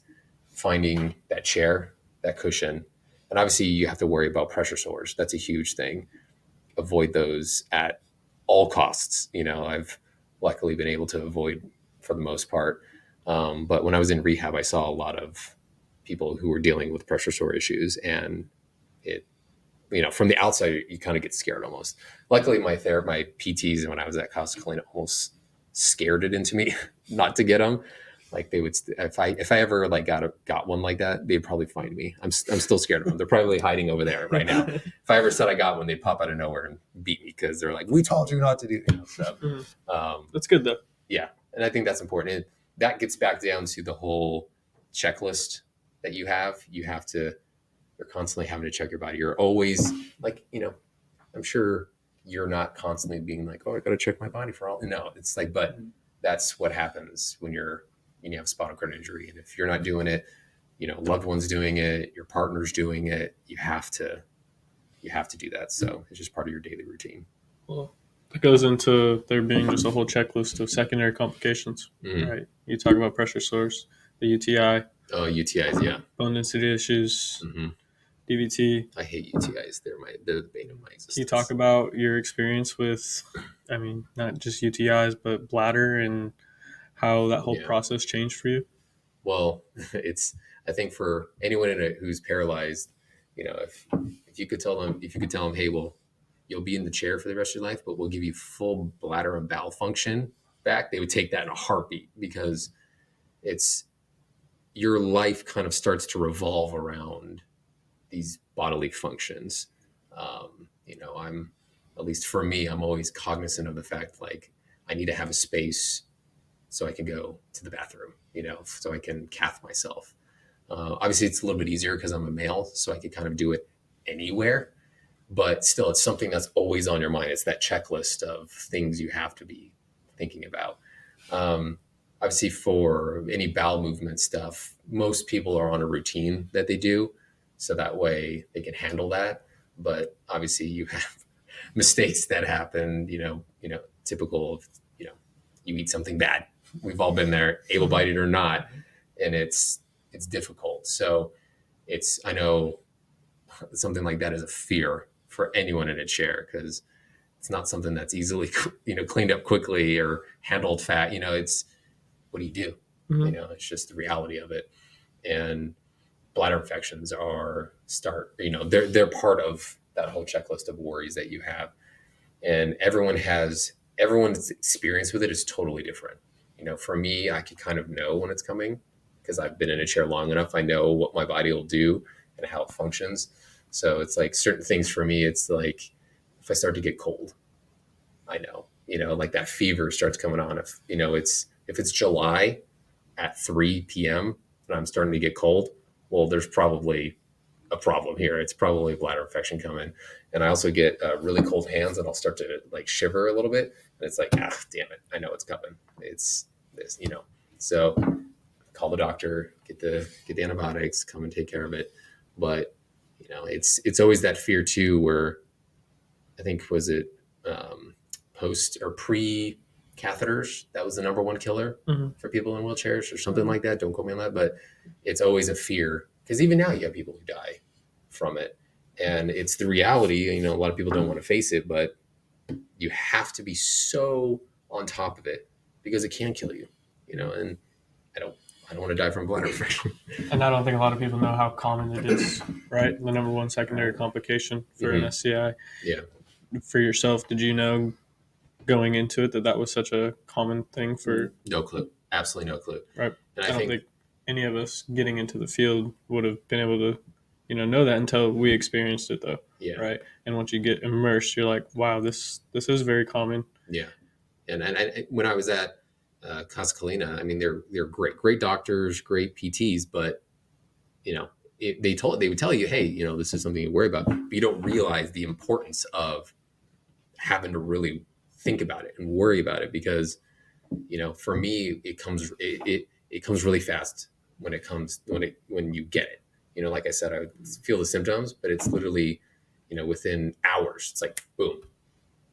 finding that chair, that cushion. And obviously you have to worry about pressure sores. That's a huge thing. Avoid those at all costs. I've luckily been able to avoid for the most part. But when I was in rehab, I saw a lot of people who were dealing with pressure sore issues, and it, from the outside, you kind of get scared almost. Luckily, my PTs, when I was at Costa Colina, almost scared it into me not to get them. Like they would, if I ever got one like that, they'd probably find me. I'm still scared of them. They're probably hiding over there right now. If I ever said I got one, they'd pop out of nowhere and beat me, because they're like, "We told you not to do." So That's good though. Yeah, and I think that's important. And that gets back down to the whole checklist that you have. You're constantly having to check your body. You're always I'm sure you're not constantly being like, "Oh, I got to check my body for all." No, it's like, but that's what happens when you have a spinal cord injury. And if you're not doing it, loved one's doing it, your partner's doing it, you have to do that. So it's just part of your daily routine. Well, that goes into there being just a whole checklist of secondary complications, right? You talk about pressure sores, the UTI. Oh, UTIs, yeah. Bone density issues, DVT. I hate UTIs. They're the bane of my existence. Can you talk about your experience with, not just UTIs, but bladder, and how that whole process changed for you? Well, I think for anyone who's paralyzed, if you could tell them, hey, well, you'll be in the chair for the rest of your life, but we'll give you full bladder and bowel function back, they would take that in a heartbeat, because your life kind of starts to revolve around these bodily functions. I'm, at least for me, I'm always cognizant of the fact, like, I need to have a space so I can go to the bathroom, so I can cath myself. Obviously it's a little bit easier because I'm a male, so I can kind of do it anywhere, but still it's something that's always on your mind. It's that checklist of things you have to be thinking about. Obviously for any bowel movement stuff, most people are on a routine that they do, so that way they can handle that. But obviously you have mistakes that happen, typical of, you eat something bad. We've all been there, able-bodied or not, and it's difficult. So I know something like that is a fear for anyone in a chair, because it's not something that's easily, cleaned up quickly or handled fast. It's, what do you do? Mhm. It's just the reality of it. And bladder infections they're part of that whole checklist of worries that you have. And everyone's experience with it is totally different. For me, I can kind of know when it's coming because I've been in a chair long enough. I know what my body will do and how it functions. So it's like certain things for me, it's like if I start to get cold, I know, like that fever starts coming on. If it's July at 3 p.m. and I'm starting to get cold, well, there's probably a problem here. It's probably a bladder infection coming. And I also get really cold hands, and I'll start to like shiver a little bit. And it's like, damn it, I know it's coming. It's this, So call the doctor, get the antibiotics, come and take care of it. But it's always that fear too, where I think, was it post or pre catheters, that was the number one killer for people in wheelchairs or something like that. Don't quote me on that, but it's always a fear, because even now you have people who die from it, and it's the reality. A lot of people don't want to face it, but you have to be so on top of it because it can kill you. And I don't want to die from bladder infection. And I don't think a lot of people know how common it is, right? The number one secondary complication for an SCI. Yeah. For yourself, did you know going into it that was such a common thing for? No clue. Absolutely no clue. Right. And I don't think any of us getting into the field would have been able to, know that until we experienced it, though. Yeah. Right. And once you get immersed, you're like, wow, this is very common. Yeah. And when I was at Casa Colina, I mean, they're great doctors, great PTs, but they would tell you, hey, this is something you worry about, but you don't realize the importance of having to really think about it and worry about it, because for me, it comes really fast when you get it. Like I said, I would feel the symptoms, but it's literally within hours. It's like boom,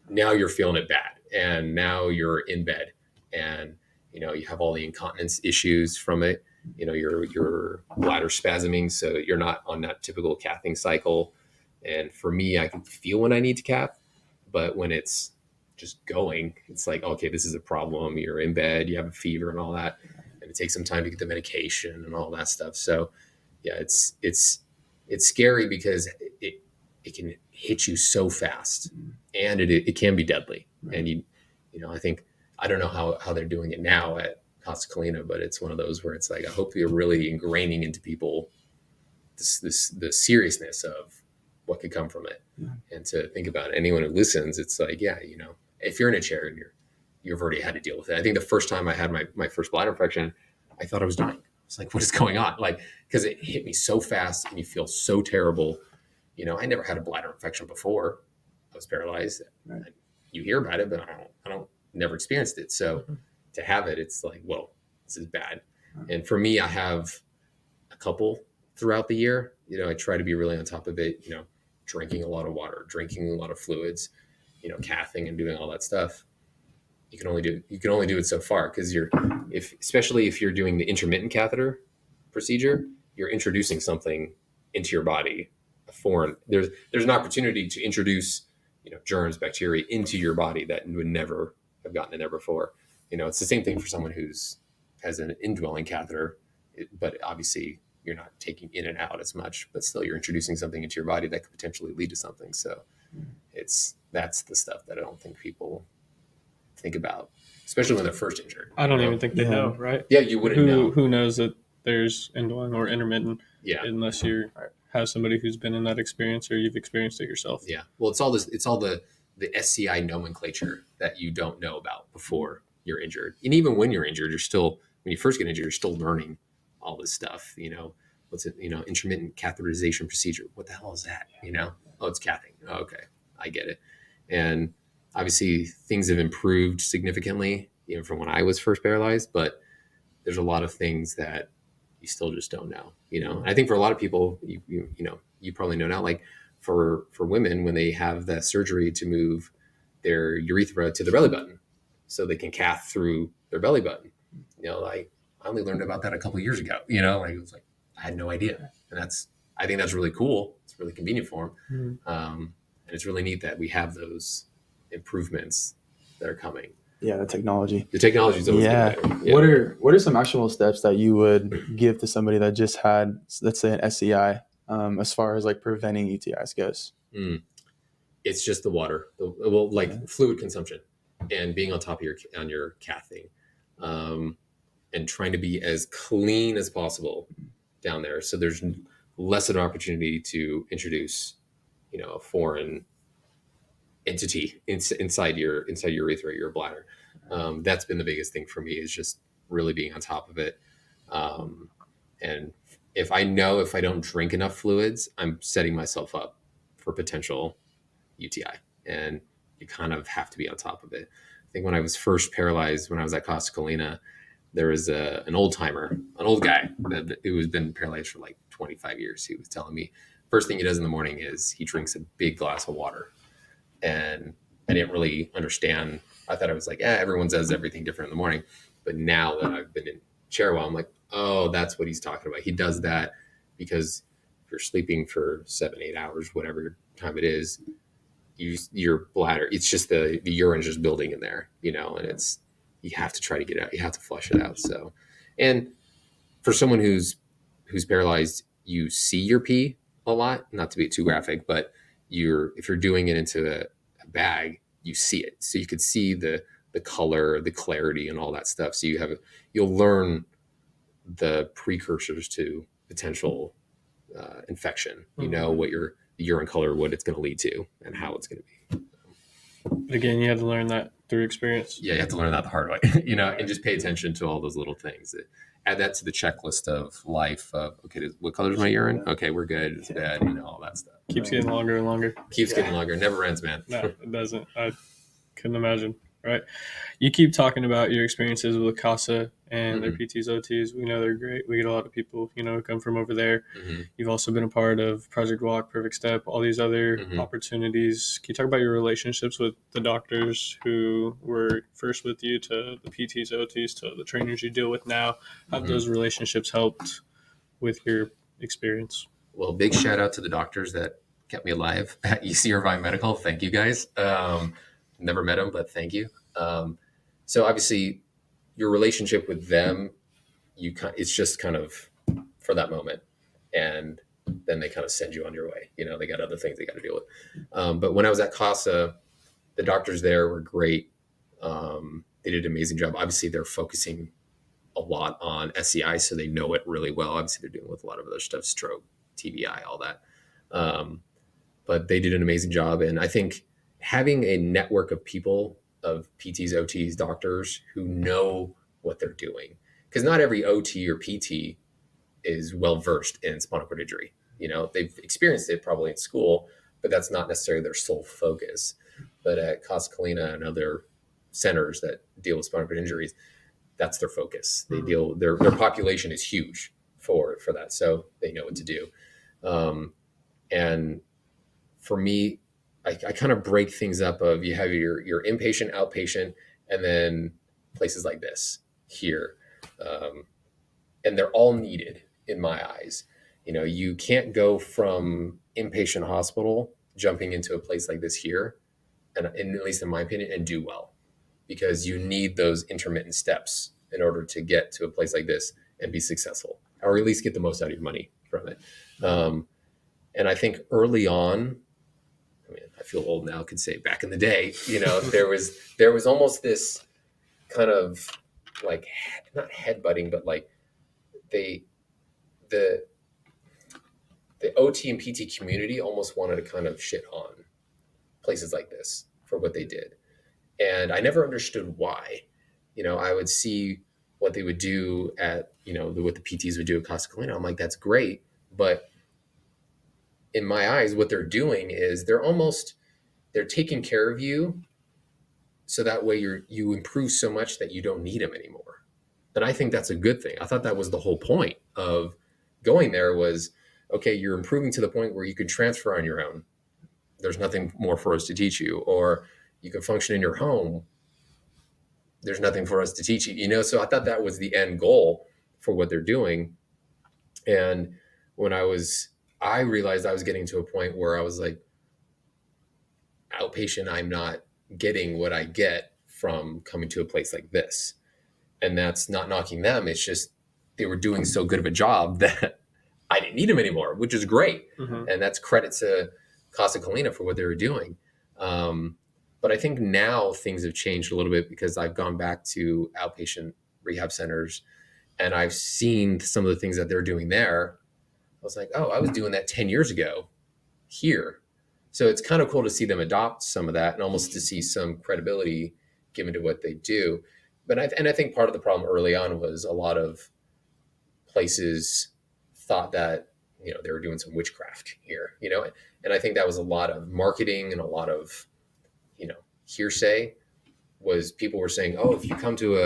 now you're feeling it bad, and now you're in bed, and you have all the incontinence issues from it. Your bladder spasming, so you're not on that typical cathing cycle. And for me, I can feel when I need to cath, but when it's just going, it's like, okay, this is a problem. You're in bed, you have a fever and all that, and it takes some time to get the medication and all that stuff. So yeah, it's scary because it can hit you so fast, and it can be deadly. Right. And I don't know how they're doing it now at Casa Colina, but it's one of those where it's like, I hope you're really ingraining into people the seriousness of what could come from it. Yeah. And to think about it, anyone who listens, it's like, yeah, if you're in a chair and you've already had to deal with it. I think the first time I had my first bladder infection, I thought I was dying. It's like, what is going on? Like, because it hit me so fast and you feel so terrible. I never had a bladder infection before. I was paralyzed. Right. You hear about it, but I don't never experienced it. So to have it, it's like, whoa, this is bad. Right. And for me, I have a couple throughout the year. I try to be really on top of it, drinking a lot of water, drinking a lot of fluids, cathing and doing all that stuff. You can only do it so far, because especially if you're doing the intermittent catheter procedure, you're introducing something into your body, a foreign. There's an opportunity to introduce germs, bacteria into your body that would never have gotten in there before. It's the same thing for someone has an indwelling catheter, but obviously you're not taking in and out as much, but still you're introducing something into your body that could potentially lead to something. So that's the stuff that I don't think people think about, especially when they're first injured. I don't even think they know, right? Yeah, you wouldn't know. Who knows that there's indwelling or intermittent? Yeah, unless you have somebody who's been in that experience or you've experienced it yourself. Yeah, well, it's all the SCI nomenclature that you don't know about before you're injured, and even when you're injured, when you first get injured, you're still learning all this stuff. What's it? Intermittent catheterization procedure. What the hell is that? Oh, it's cathing. Oh, okay, I get it. And obviously, things have improved significantly, from when I was first paralyzed. But there's a lot of things that you still just don't know. And I think for a lot of people, you probably know now. Like for women when they have that surgery to move their urethra to the belly button so they can cath through their belly button. I only learned about that a couple of years ago. It was like I had no idea, and I think that's really cool. It's really convenient for them, and it's really neat that we have those improvements that are coming. Yeah, the technology. The technology is always Yeah. getting What better. are some actual steps that you would give to somebody that just had, let's say, an SCI, as far as like preventing UTIs goes? It's just the water, fluid consumption, and being on top of your cathing, and trying to be as clean as possible down there, so there's less of an opportunity to introduce, a foreign entity inside your urethra, your bladder. That's been the biggest thing for me, is just really being on top of it. And if I don't drink enough fluids, I'm setting myself up for potential UTI, and you kind of have to be on top of it. I think when I was first paralyzed, when I was at Costa Colina, there was an old guy who has been paralyzed for like 25 years. He was telling me first thing he does in the morning is he drinks a big glass of water. And I didn't really understand. I thought I was like, everyone says everything different in the morning. But now that I've been in chair a while, I'm like, oh, that's what he's talking about. He does that because if you're sleeping for 7-8 hours, whatever time it is, your bladder, it's just the urine just building in there, and you have to try to get it out. You have to flush it out. So, and for someone who's paralyzed, you see your pee a lot, not to be too graphic, but if you're doing it into a bag, you see it. So you could see the color, the clarity, and all that stuff. So you'll learn the precursors to potential infection. You know what your urine color, what it's going to lead to, and how it's going to be. But again, you have to learn that through experience. Yeah, you have to learn that the hard way, and just pay attention to all those little things. Add that to the checklist of life. Okay, what color is my urine? Okay, we're good. It's bad. All that stuff. Keeps getting longer and longer. Keeps getting longer. Never ends, man. No, it doesn't. I couldn't imagine. Right? You keep talking about your experiences with CASA and their PTs, OTs. We know they're great. We get a lot of people, who come from over there. You've also been a part of Project Walk, Perfect Step, all these other opportunities. Can you talk about your relationships with the doctors who were first with you, to the PTs, OTs, to the trainers you deal with now? How have those relationships helped with your experience? Well, big shout out to the doctors that kept me alive at UC Irvine Medical. Thank you, guys. Never met them, but thank you. So obviously your relationship with them, it's just kind of for that moment, and then they kind of send you on your way. They got other things they got to deal with. But when I was at CASA, the doctors there were great. They did an amazing job. Obviously they're focusing a lot on SCI, so they know it really well. Obviously they're dealing with a lot of other stuff, stroke, TBI, all that. But they did an amazing job. And I think having a network of people, of PTs, OTs, doctors who know what they're doing, because not every OT or PT is well versed in spinal cord injury. They've experienced it probably in school, but that's not necessarily their sole focus. But at Costa Colina and other centers that deal with spinal cord injuries, that's their focus. They deal, their population is huge for that, so they know what to do. And for me, I kind of break things up of, you have your inpatient, outpatient, and then places like this here. And they're all needed in my eyes. You can't go from inpatient hospital jumping into a place like this here, and at least in my opinion, and do well, because you need those intermittent steps in order to get to a place like this and be successful, or at least get the most out of your money from it. And I think early on, I feel old now, could say back in the day, there was almost this kind of like, not headbutting, but like the OT and PT community almost wanted to kind of shit on places like this for what they did. And I never understood why. I would see what they would do at, what the PTs would do at Costa Colina. I'm like, that's great. But in my eyes, what they're doing is they're taking care of you, so that way you improve so much that you don't need them anymore. And I think that's a good thing. I thought that was the whole point of going there was, okay, you're improving to the point where you can transfer on your own there's nothing more for us to teach you. Or you can function in your home, there's nothing for us to teach you, you know? So I thought that was the end goal for what they're doing. And when I realized I was getting to a point where I was like, outpatient, I'm not getting what I get from coming to a place like this. And that's not knocking them. It's just they were doing so good of a job that I didn't need them anymore, which is great. Mm-hmm. And that's credit to Casa Colina for what they were doing. But I think now things have changed a little bit because I've gone back to outpatient rehab centers and I've seen some of the things that they're doing there. I was like, oh, I was doing that 10 years ago here. So it's kind of cool to see them adopt some of that and almost to see some credibility given to what they do. But I think part of the problem early on was a lot of places thought that, you know, they were doing some witchcraft here, you know, and I think that was a lot of marketing and a lot of, you know, hearsay. Was people were saying, oh, if you come to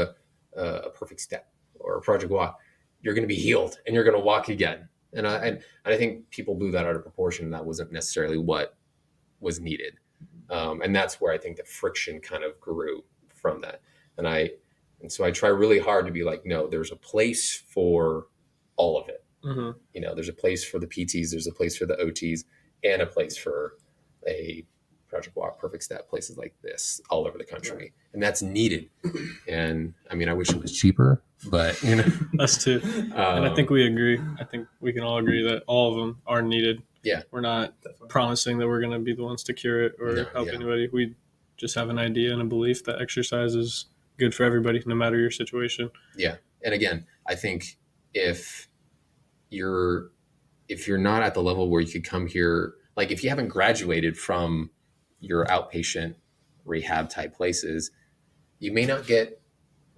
a perfect step or a project walk, you're going to be healed and you're going to walk again. And I think people blew that out of proportion. That wasn't necessarily what was needed. And that's where I think the friction kind of grew from that. And so I try really hard to be like, no, there's a place for all of it. Mm-hmm. You know, there's a place for the PTs, there's a place for the OTs, and a place for a Project Walk, Perfect Step, places like this all over the country. And that's needed. And I mean, I wish it was cheaper, but you know. Us too. And I think we agree. I think we can all agree that all of them are needed. Yeah. We're not promising that we're going to be the ones to cure it or help anybody. We just have an idea and a belief that exercise is good for everybody, no matter your situation. Yeah. And again, I think if you're not at the level where you could come here, like if you haven't graduated from your outpatient rehab type places, you may not get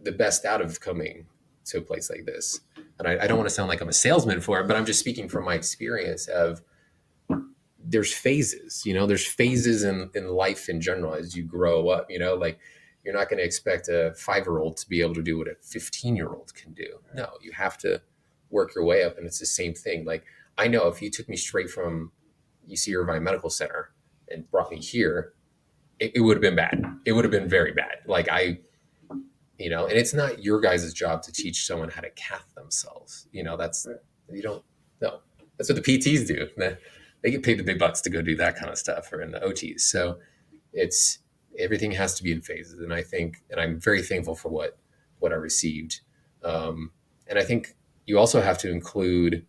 the best out of coming to a place like this. And I don't want to sound like I'm a salesman for it, but I'm just speaking from my experience of there's phases, you know, there's phases in life in general as you grow up, you know, like you're not going to expect a 5-year-old to be able to do what a 15-year-old can do. No, you have to work your way up. And it's the same thing. Like I know if you took me straight from UC Irvine Medical Center and brought me here, it would have been bad. It would have been very bad. Like you know, and it's not your guys' job to teach someone how to cath themselves. You know, you don't know. That's what the PTs do. They get paid the big bucks to go do that kind of stuff, or in the OTs. So everything has to be in phases. And I think, and I'm very thankful for what I received. And I think you also have to include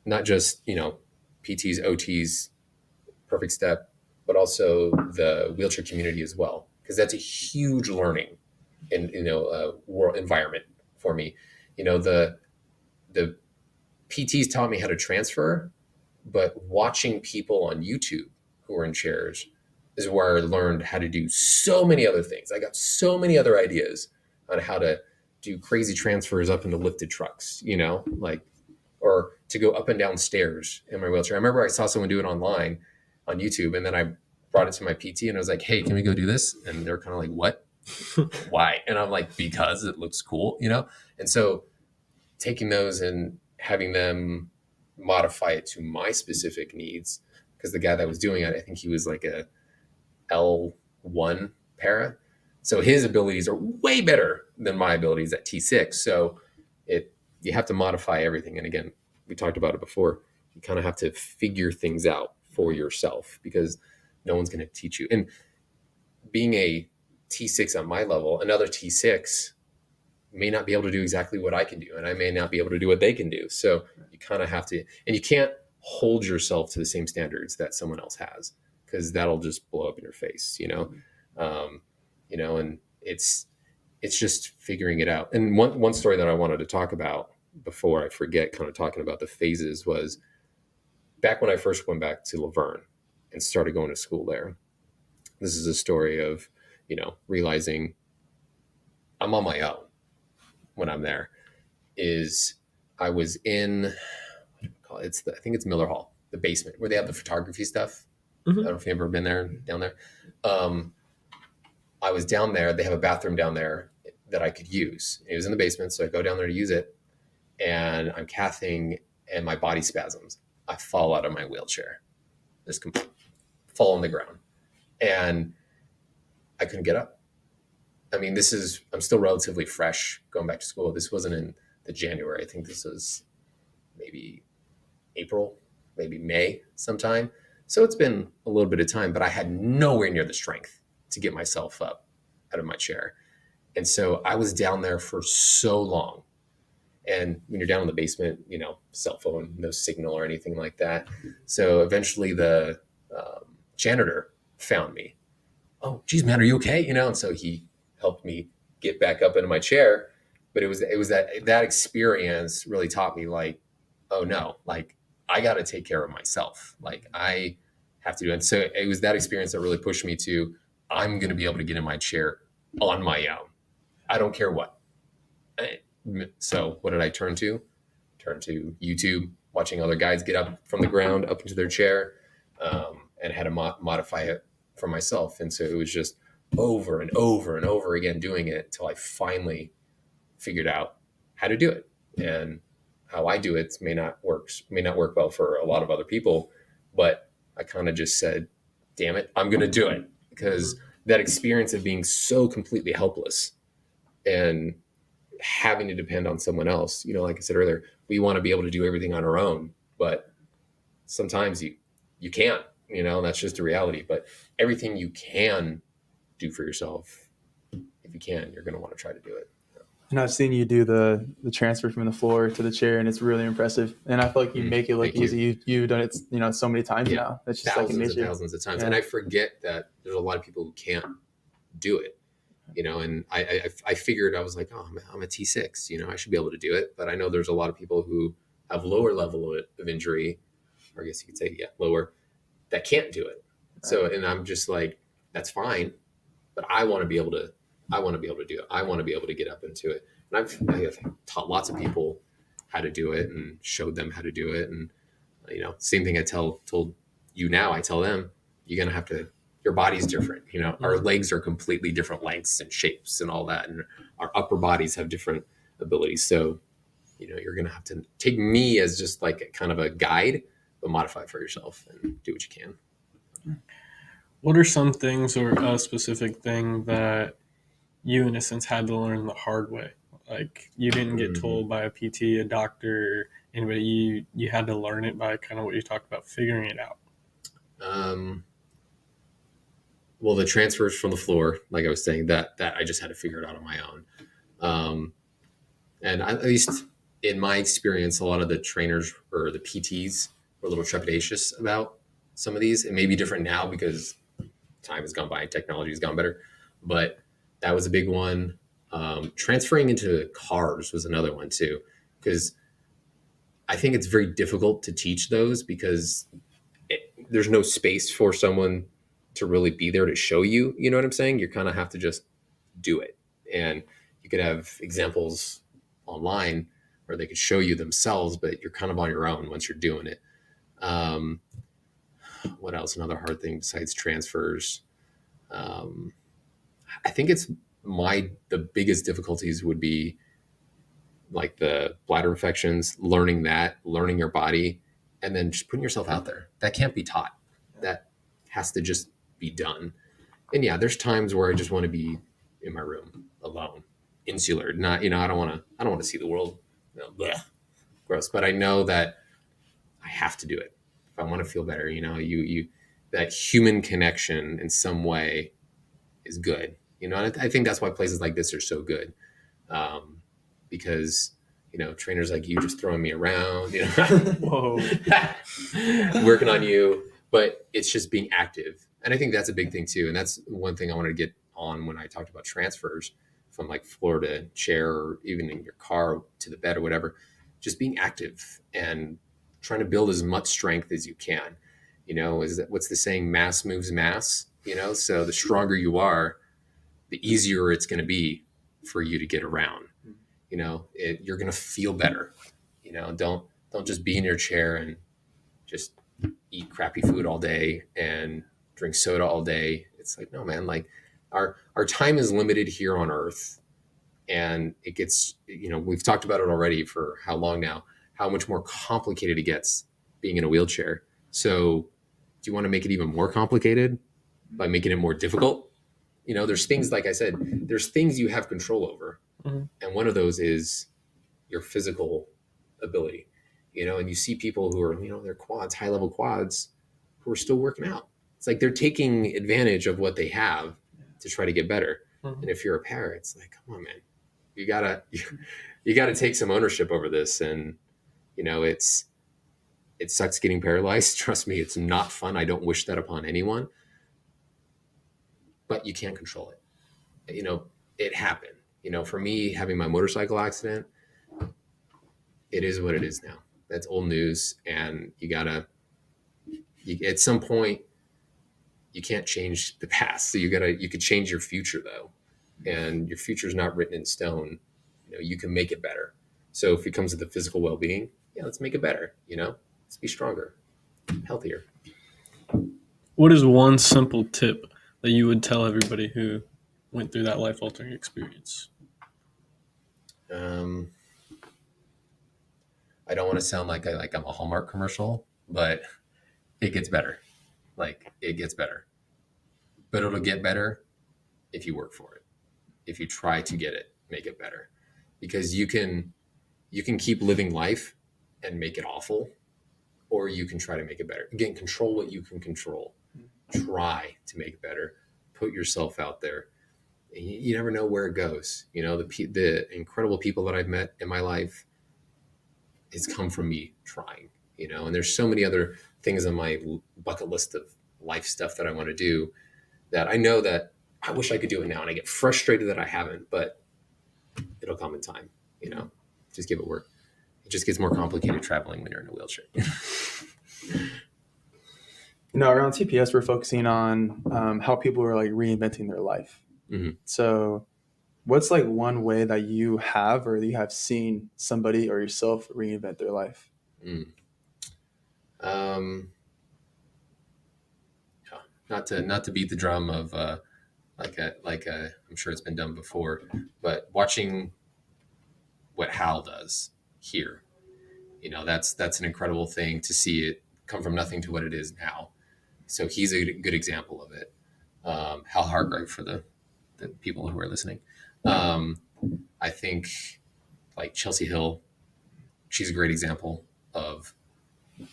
not just, you know, PTs, OTs, Perfect Step, but also the wheelchair community as well, because that's a huge learning in, you know, world environment for me. You know, the PTs taught me how to transfer, but watching people on YouTube who are in chairs is where I learned how to do so many other things. I got so many other ideas on how to do crazy transfers up into lifted trucks, you know, like, or to go up and down stairs in my wheelchair. I remember I saw someone do it online on YouTube, and then I brought it to my PT and I was like, hey, can we go do this? And they're kind of like, what? Why? And I'm like, because it looks cool, you know? And so taking those and having them modify it to my specific needs, because the guy that was doing it, I think he was like a L1 para. So his abilities are way better than my abilities at T6. So you have to modify everything. And again, we talked about it before. You kind of have to figure things out for yourself because no one's going to teach you. And being a T6 on my level, another T6 may not be able to do exactly what I can do, and I may not be able to do what they can do. So you kind of have to, and you can't hold yourself to the same standards that someone else has, because that'll just blow up in your face, you know? You know, and it's just figuring it out. And one story that I wanted to talk about before I forget, kind of talking about the phases, was back when I first went back to Laverne and started going to school there. This is a story of, you know, realizing I'm on my own when I'm there. I was in, what do we call it? I think it's Miller Hall, the basement where they have the photography stuff. Mm-hmm. I don't know if you've ever been down there. I was down there. They have a bathroom down there that I could use. It was in the basement, so I go down there to use it, and I'm cathing, and my body spasms. I fall out of my wheelchair, just fall on the ground, and I couldn't get up. I mean, I'm still relatively fresh going back to school. This wasn't in the January. I think this was maybe April, maybe May sometime. So it's been a little bit of time, but I had nowhere near the strength to get myself up out of my chair. And so I was down there for so long. And when you're down in the basement, cell phone, no signal or anything like that. So eventually the janitor found me. Oh, geez, man, are you okay? And so he helped me get back up into my chair. But it was that experience really taught me, like, oh no, like I got to take care of myself. Like I have to do it. And so it was that experience that really pushed me to, I'm going to be able to get in my chair on my own. I don't care what. So what did I turn to? Turn to YouTube, watching other guys get up from the ground, up into their chair, and had to modify it for myself. And so it was just over and over and over again doing it until I finally figured out how to do it. And how I do it may not work well for a lot of other people, but I kind of just said, damn it, I'm going to do it, because that experience of being so completely helpless and having to depend on someone else, like I said earlier, we want to be able to do everything on our own, but sometimes you can't, that's just the reality. But everything you can do for yourself, if you can, you're going to want to try to do it. And I've seen you do the transfer from the floor to the chair, and it's really impressive. And I feel like you make it look easy. You've done it, so many times now. It's just thousands of times. Yeah. And I forget that there's a lot of people who can't do it. And I figured, I was like, oh, I'm a T6, I should be able to do it. But I know there's a lot of people who have lower level of injury, or I guess you could say, lower, that can't do it. Right. So, and I'm just like, that's fine, but I want to be able to do it. I want to be able to get up into it. And I have taught lots of people how to do it and showed them how to do it. And, same thing I told you now, I tell them, you're going to have to, your body's different. Our legs are completely different lengths and shapes and all that. And our upper bodies have different abilities. So, you're going to have to take me as just like a kind of a guide, but modify it for yourself and do what you can. What are some things, or a specific thing that you, in a sense, had to learn the hard way? Like, you didn't get told by a PT, a doctor, anybody. You had to learn it by kind of what you talked about, figuring it out. Well, the transfers from the floor, like I was saying, that I just had to figure it out on my own. And at least in my experience, a lot of the trainers or the PTs were a little trepidatious about some of these. It may be different now because time has gone by and technology has gone better, but that was a big one. Transferring into cars was another one too, because I think it's very difficult to teach those because there's no space for someone to really be there to show you. You know what I'm saying? You kind of have to just do it. And you could have examples online where they could show you themselves, but you're kind of on your own once you're doing it. What else? Another hard thing besides transfers. I think the biggest difficulties would be like the bladder infections, learning your body, and then just putting yourself out there. That can't be taught. That has to just be done. And yeah, there's times where I just want to be in my room alone, insular, not, I don't want to see the world, bleh, gross, but I know that I have to do it if I want to feel better. That human connection in some way is good. And I think that's why places like this are so good. Because, trainers like you just throwing me around, Whoa, working on you, but it's just being active. And I think that's a big thing too. And that's one thing I wanted to get on when I talked about transfers from like floor to chair, or even in your car to the bed or whatever, just being active and trying to build as much strength as you can. What's the saying? Mass moves mass, so the stronger you are, the easier it's going to be for you to get around. You're going to feel better. Don't just be in your chair and just eat crappy food all day and drink soda all day. It's like, no, man, like our time is limited here on Earth, and it gets, we've talked about it already for how long now, how much more complicated it gets being in a wheelchair. So Do you want to make it even more complicated by making it more difficult? There's things, like I said, there's things you have control over. Mhm. And one of those is your physical ability, and you see people who are, they're quads, high level quads, who are still working out. It's like they're taking advantage of what they have to try to get better. Mhm. And if you're a parent, it's like, come on, man, you gotta take some ownership over this. And, it sucks getting paralyzed. Trust me, it's not fun. I don't wish that upon anyone, but you can't control it. It happened. For me, having my motorcycle accident, it is what it is now. That's old news. And at some point, you can't change the past. So you could change your future though. And your future is not written in stone. You can make it better. So if it comes to the physical well-being, let's make it better. Let's be stronger, healthier. What is one simple tip that you would tell everybody who went through that life-altering experience? I don't want to sound like I'm a Hallmark commercial, but it gets better. It gets better. But it'll get better if you work for it. If you try to make it better. Because you can keep living life and make it awful, or you can try to make it better. Again, control what you can control. Try to make it better. Put yourself out there. You never know where it goes. The incredible people that I've met in my life, it's come from me trying, and there's so many other things on my bucket list of life stuff that I want to do that I know that I wish I could do it now. And I get frustrated that I haven't, but it'll come in time, just give it work. It just gets more complicated traveling when you're in a wheelchair. Around TPS, we're focusing on how people are reinventing their life. Mm-hmm. So what's one way that you have or that you have seen somebody or yourself reinvent their life? Not to beat the drum of I'm sure it's been done before, but watching what Hal does here, that's an incredible thing to see it come from nothing to what it is now. So he's a good example of it. Hal Hargrave for the people who are listening. I think Chelsea Hill, she's a great example of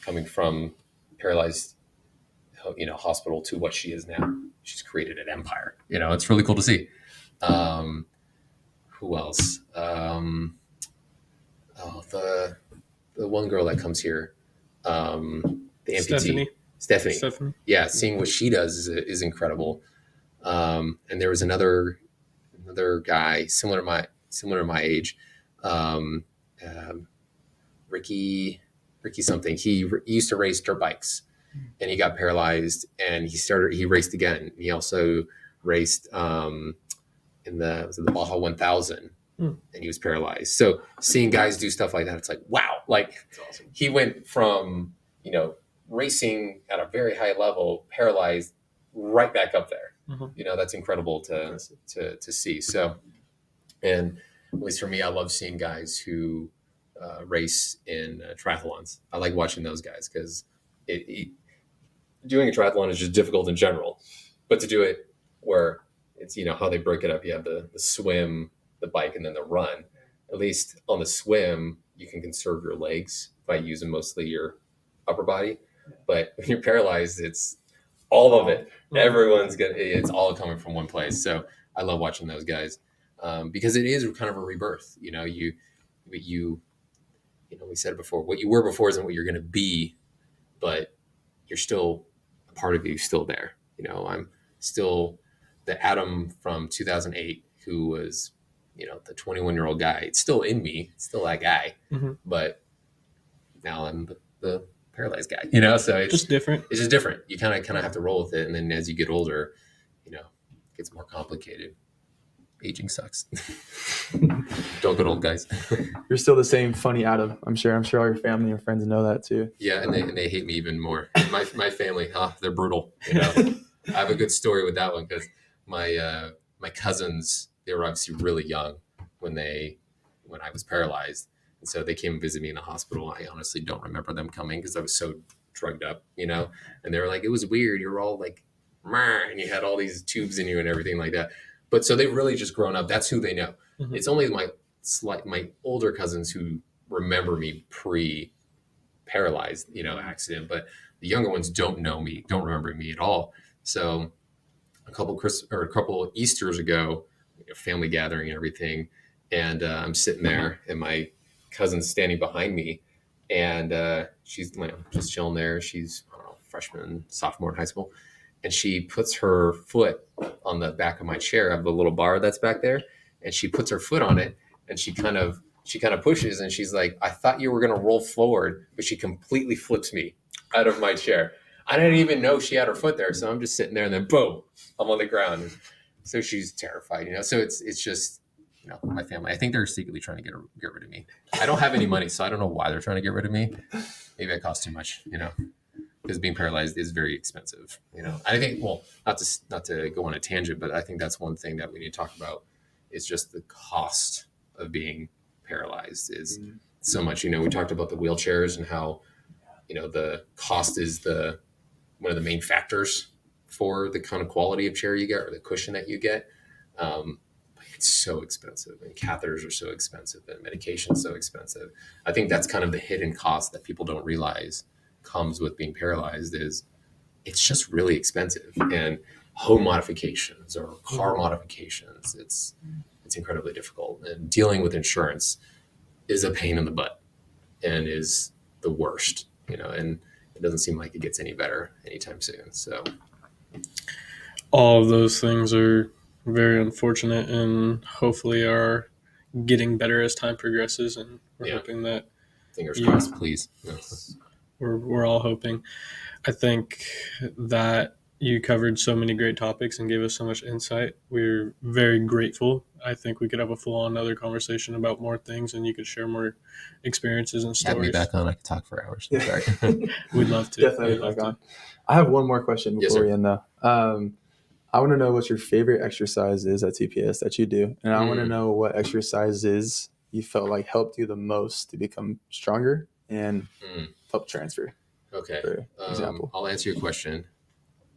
coming from paralyzed, hospital to what she is now. She's created an empire. It's really cool to see. Who else? The one girl that comes here, the amputee, Stephanie. Yeah, seeing what she does is incredible. And there was another guy similar to my age, Ricky something. He used to race dirt bikes, and he got paralyzed, and he raced again. He also raced in the Baja 1000, and he was paralyzed. So seeing guys do stuff like that, it's like, wow, that's awesome. He went from racing at a very high level, paralyzed, right back up there. Mm-hmm. That's incredible to see. So, and at least for me, I love seeing guys who race in triathlons. I like watching those guys because doing a triathlon is just difficult in general, but to do it where it's, how they break it up, you have the swim, the bike, and then the run. At least on the swim, you can conserve your legs by using mostly your upper body. But when you're paralyzed, it's all of it. It's all coming from one place. So I love watching those guys because it is kind of a rebirth. We said it before, what you were before isn't what you're going to be, but you're still, a part of you still there. I'm still the Adam from 2008 who was, the 21-year-old guy. It's still in me. It's still that guy. Mm-hmm. But now I'm the paralyzed guy, so it's just different. It's just different. You kind of have to roll with it. And then as you get older, it gets more complicated. Aging sucks. Don't get old, guys. You're still the same funny Adam. I'm sure all your family and friends know that too. Yeah. And they hate me even more. My family, they're brutal. I have a good story with that one because my cousins, they were obviously really young when I was paralyzed. And so they came and visited me in the hospital. I honestly don't remember them coming because I was so drugged up, and they were like, it was weird. You were all like, "Meh," and you had all these tubes in you and everything like that. But so they've really just grown up. That's who they know. Mhm. It's only my older cousins who remember me pre-paralyzed, accident, but the younger ones don't remember me at all. So a couple Easters ago, family gathering and everything, and I'm sitting there, and my cousin's standing behind me, and she's just chilling there. She's, I don't know, freshman, sophomore in high school, and she puts her foot on the back of my chair. I have the little bar that's back there, and she puts her foot on it, and she kind of pushes, and she's like, "I thought you were gonna roll forward," but she completely flips me out of my chair. I didn't even know she had her foot there, so I'm just sitting there, and then boom, I'm on the ground. So she's terrified, So it's just, my family. I think they're secretly trying to get rid of me. I don't have any money, so I don't know why they're trying to get rid of me. Maybe I cost too much, because being paralyzed is very expensive. I think, well, not to go on a tangent, but I think that's one thing that we need to talk about is just the cost of being paralyzed is so much. We talked about the wheelchairs and how, the cost is one of the main factors for the kind of quality of chair you get or the cushion that you get. It's so expensive, and catheters are so expensive, and medication is so expensive. I think that's kind of the hidden cost that people don't realize comes with being paralyzed is it's just really expensive. And home modifications or car modifications, it's incredibly difficult. And dealing with insurance is a pain in the butt and is the worst, and it doesn't seem like it gets any better anytime soon. So all of those things are very unfortunate and hopefully are getting better as time progresses, and we're hoping that fingers crossed, please. We're all hoping. I think that you covered so many great topics and gave us so much insight. We're very grateful. I think we could have a full-on other conversation about more things, and you could share more experiences and stories. Have me back on. I could talk for hours. Sorry. We'd love to. Definitely back on. I have one more question before we end, though. I want to know what your favorite exercise is at TPS that you do, and I want to know what exercises you felt like helped you the most to become stronger and help transfer. Okay. For example, I'll answer your question,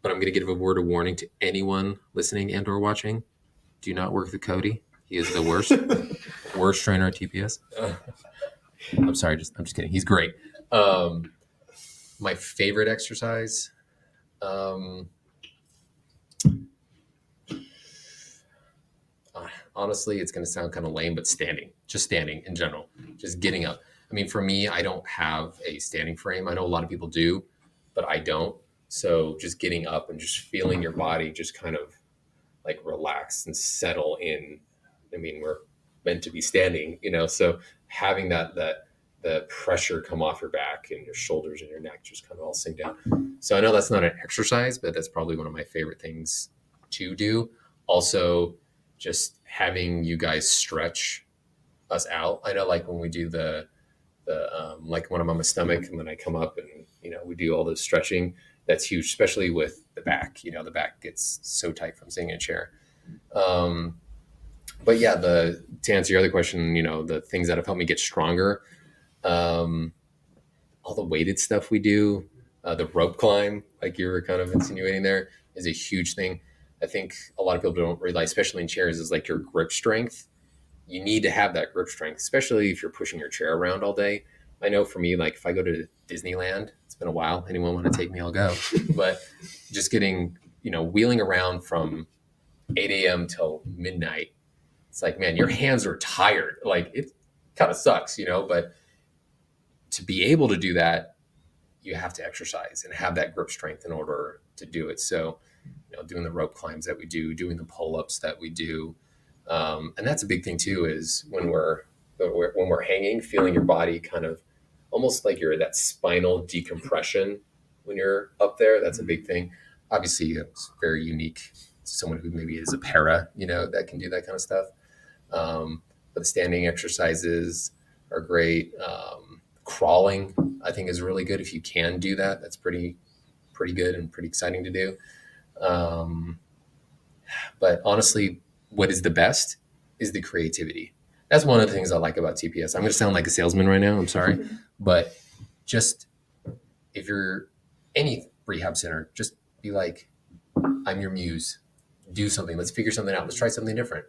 but I'm going to give a word of warning to anyone listening and or watching. Do not work with Cody. He is the worst trainer at TPS. I'm sorry. I'm just kidding. He's great. My favorite exercise. Honestly, it's going to sound kind of lame, but just standing in general, just getting up. I mean, for me, I don't have a standing frame. I know a lot of people do, but I don't. So just getting up and just feeling your body just kind of like relax and settle in. I mean, we're meant to be standing, so having the pressure come off your back and your shoulders and your neck just kind of all sink down. So I know that's not an exercise, but that's probably one of my favorite things to do. Also, just having you guys stretch us out. I know, like when we do the like when I'm on my stomach and then I come up and we do all this stretching. That's huge, especially with the back. The back gets so tight from sitting in a chair. But yeah, to answer your other question, the things that have helped me get stronger, all the weighted stuff we do, the rope climb, like you were kind of insinuating there, is a huge thing. I think a lot of people don't realize, especially in chairs, is like your grip strength. You need to have that grip strength, especially if you're pushing your chair around all day. I know for me, like if I go to Disneyland, it's been a while. Anyone want to take me, I'll go. But just getting, wheeling around from 8 a.m. till midnight, it's like, man, your hands are tired. Like it kind of sucks, but to be able to do that, you have to exercise and have that grip strength in order to do it. So, doing the rope climbs that we do, doing the pull-ups that we do. And that's a big thing too, is when we're hanging, feeling your body kind of almost like you're that spinal decompression when you're up there. That's a big thing. Obviously, it's very unique to someone who maybe is a para, that can do that kind of stuff. But the standing exercises are great. Crawling, I think, is really good if you can do that. That's pretty good and pretty exciting to do. But honestly, what is the best is the creativity. That's one of the things I like about TPS. I'm going to sound like a salesman right now. I'm sorry, but just if you're any rehab center, just be like, I'm your muse. Do something. Let's figure something out. Let's try something different.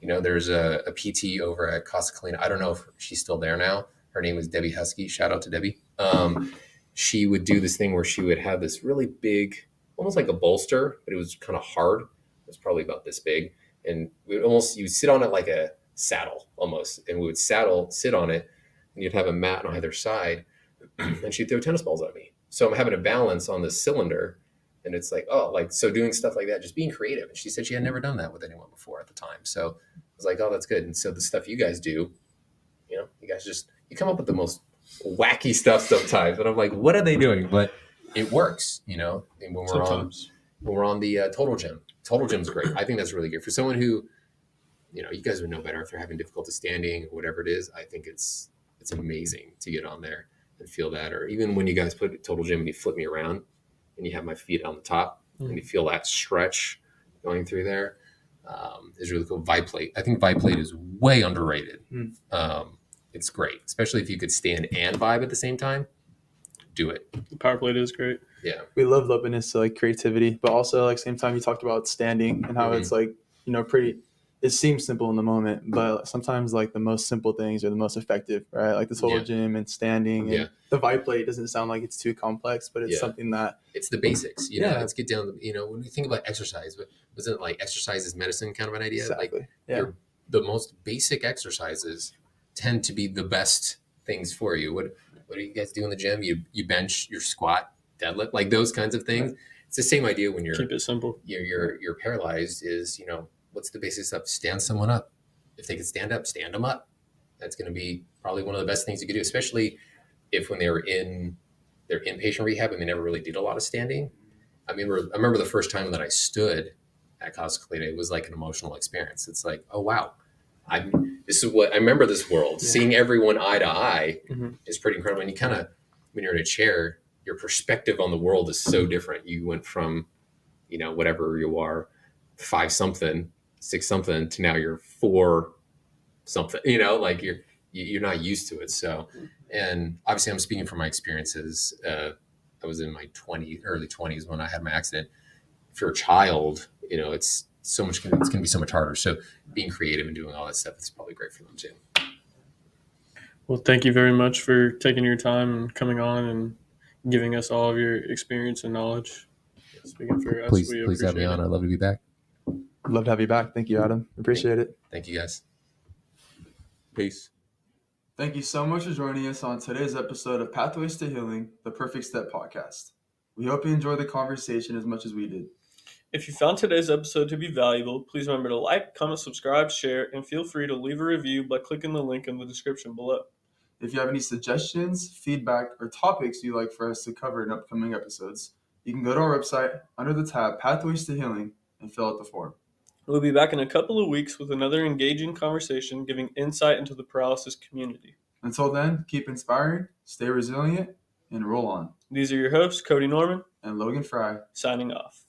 There's a PT over at Casa Colina. I don't know if she's still there now. Her name is Debbie Husky. Shout out to Debbie. She would do this thing where she would have this really big, almost like a bolster, but it was kind of hard. It was probably about this big. And you'd sit on it like a saddle almost. And we would sit on it, and you'd have a mat on either side. And she'd throw tennis balls at me. So I'm having a balance on this cylinder. And it's like, so doing stuff like that, just being creative. And she said she had never done that with anyone before at the time. So I was like, oh, that's good. And so the stuff you guys do, you guys you come up with the most wacky stuff sometimes. And I'm like, what are they doing? But it works, And when we're on the Total Gym's great. I think that's really good for someone who, you guys would know better if they're having difficulty standing or whatever it is. I think it's amazing to get on there and feel that. Or even when you guys put Total Gym and you flip me around and you have my feet on the top and you feel that stretch going through there, is really cool. Viplate. I think Viplate is way underrated. It's great, especially if you could stand and vibe at the same time. Do it. The paraplegic is great. Yeah. We love openness to like creativity, but also like same time you talked about standing and how it's like, pretty, it seems simple in the moment, but sometimes like the most simple things are the most effective, right? Like the Total Gym and standing and the Viplate doesn't sound like it's too complex, but it's something that it's the basics, let's get down, when we think about exercise, but wasn't it like exercise is medicine kind of an idea? Exactly. Like the most basic exercises tend to be the best things for you. What do you guys do in the gym? You bench, your squat, deadlift, like those kinds of things. Right. It's the same idea when keep it simple. You're paralyzed is, what's the basic stuff? Stand someone up. If they can stand up, stand them up. That's going to be probably one of the best things you could do, especially if when they were in their inpatient rehab and they never really did a lot of standing. I remember the first time that I stood at Casa Colina, it was like an emotional experience. It's like, oh, wow. This is what I remember this world. Seeing everyone eye to eye is pretty incredible. And you kind of, when you're in a chair, your perspective on the world is so different. You went from, whatever you are, 5 something, 6 something to now you're 4 something, like you're not used to it. So, and obviously I'm speaking from my experiences. I was in my early 20s when I had my accident. If you're a child, it's going to be so much harder. So being creative and doing all that stuff is probably great for them too. Well, thank you very much for taking your time and coming on and giving us all of your experience and knowledge. Speaking for us, please have me on. I'd love to be back. I'd love to have you back. Thank you, Adam. Appreciate it. Thank you, guys. Peace. Thank you so much for joining us on today's episode of Pathways to Healing, the Perfect Step podcast. We hope you enjoyed the conversation as much as we did. If you found today's episode to be valuable, please remember to like, comment, subscribe, share, and feel free to leave a review by clicking the link in the description below. If you have any suggestions, feedback, or topics you'd like for us to cover in upcoming episodes, you can go to our website under the tab Pathways to Healing and fill out the form. We'll be back in a couple of weeks with another engaging conversation giving insight into the paralysis community. Until then, keep inspiring, stay resilient, and roll on. These are your hosts, Cody Norman and Logan Frye, signing off.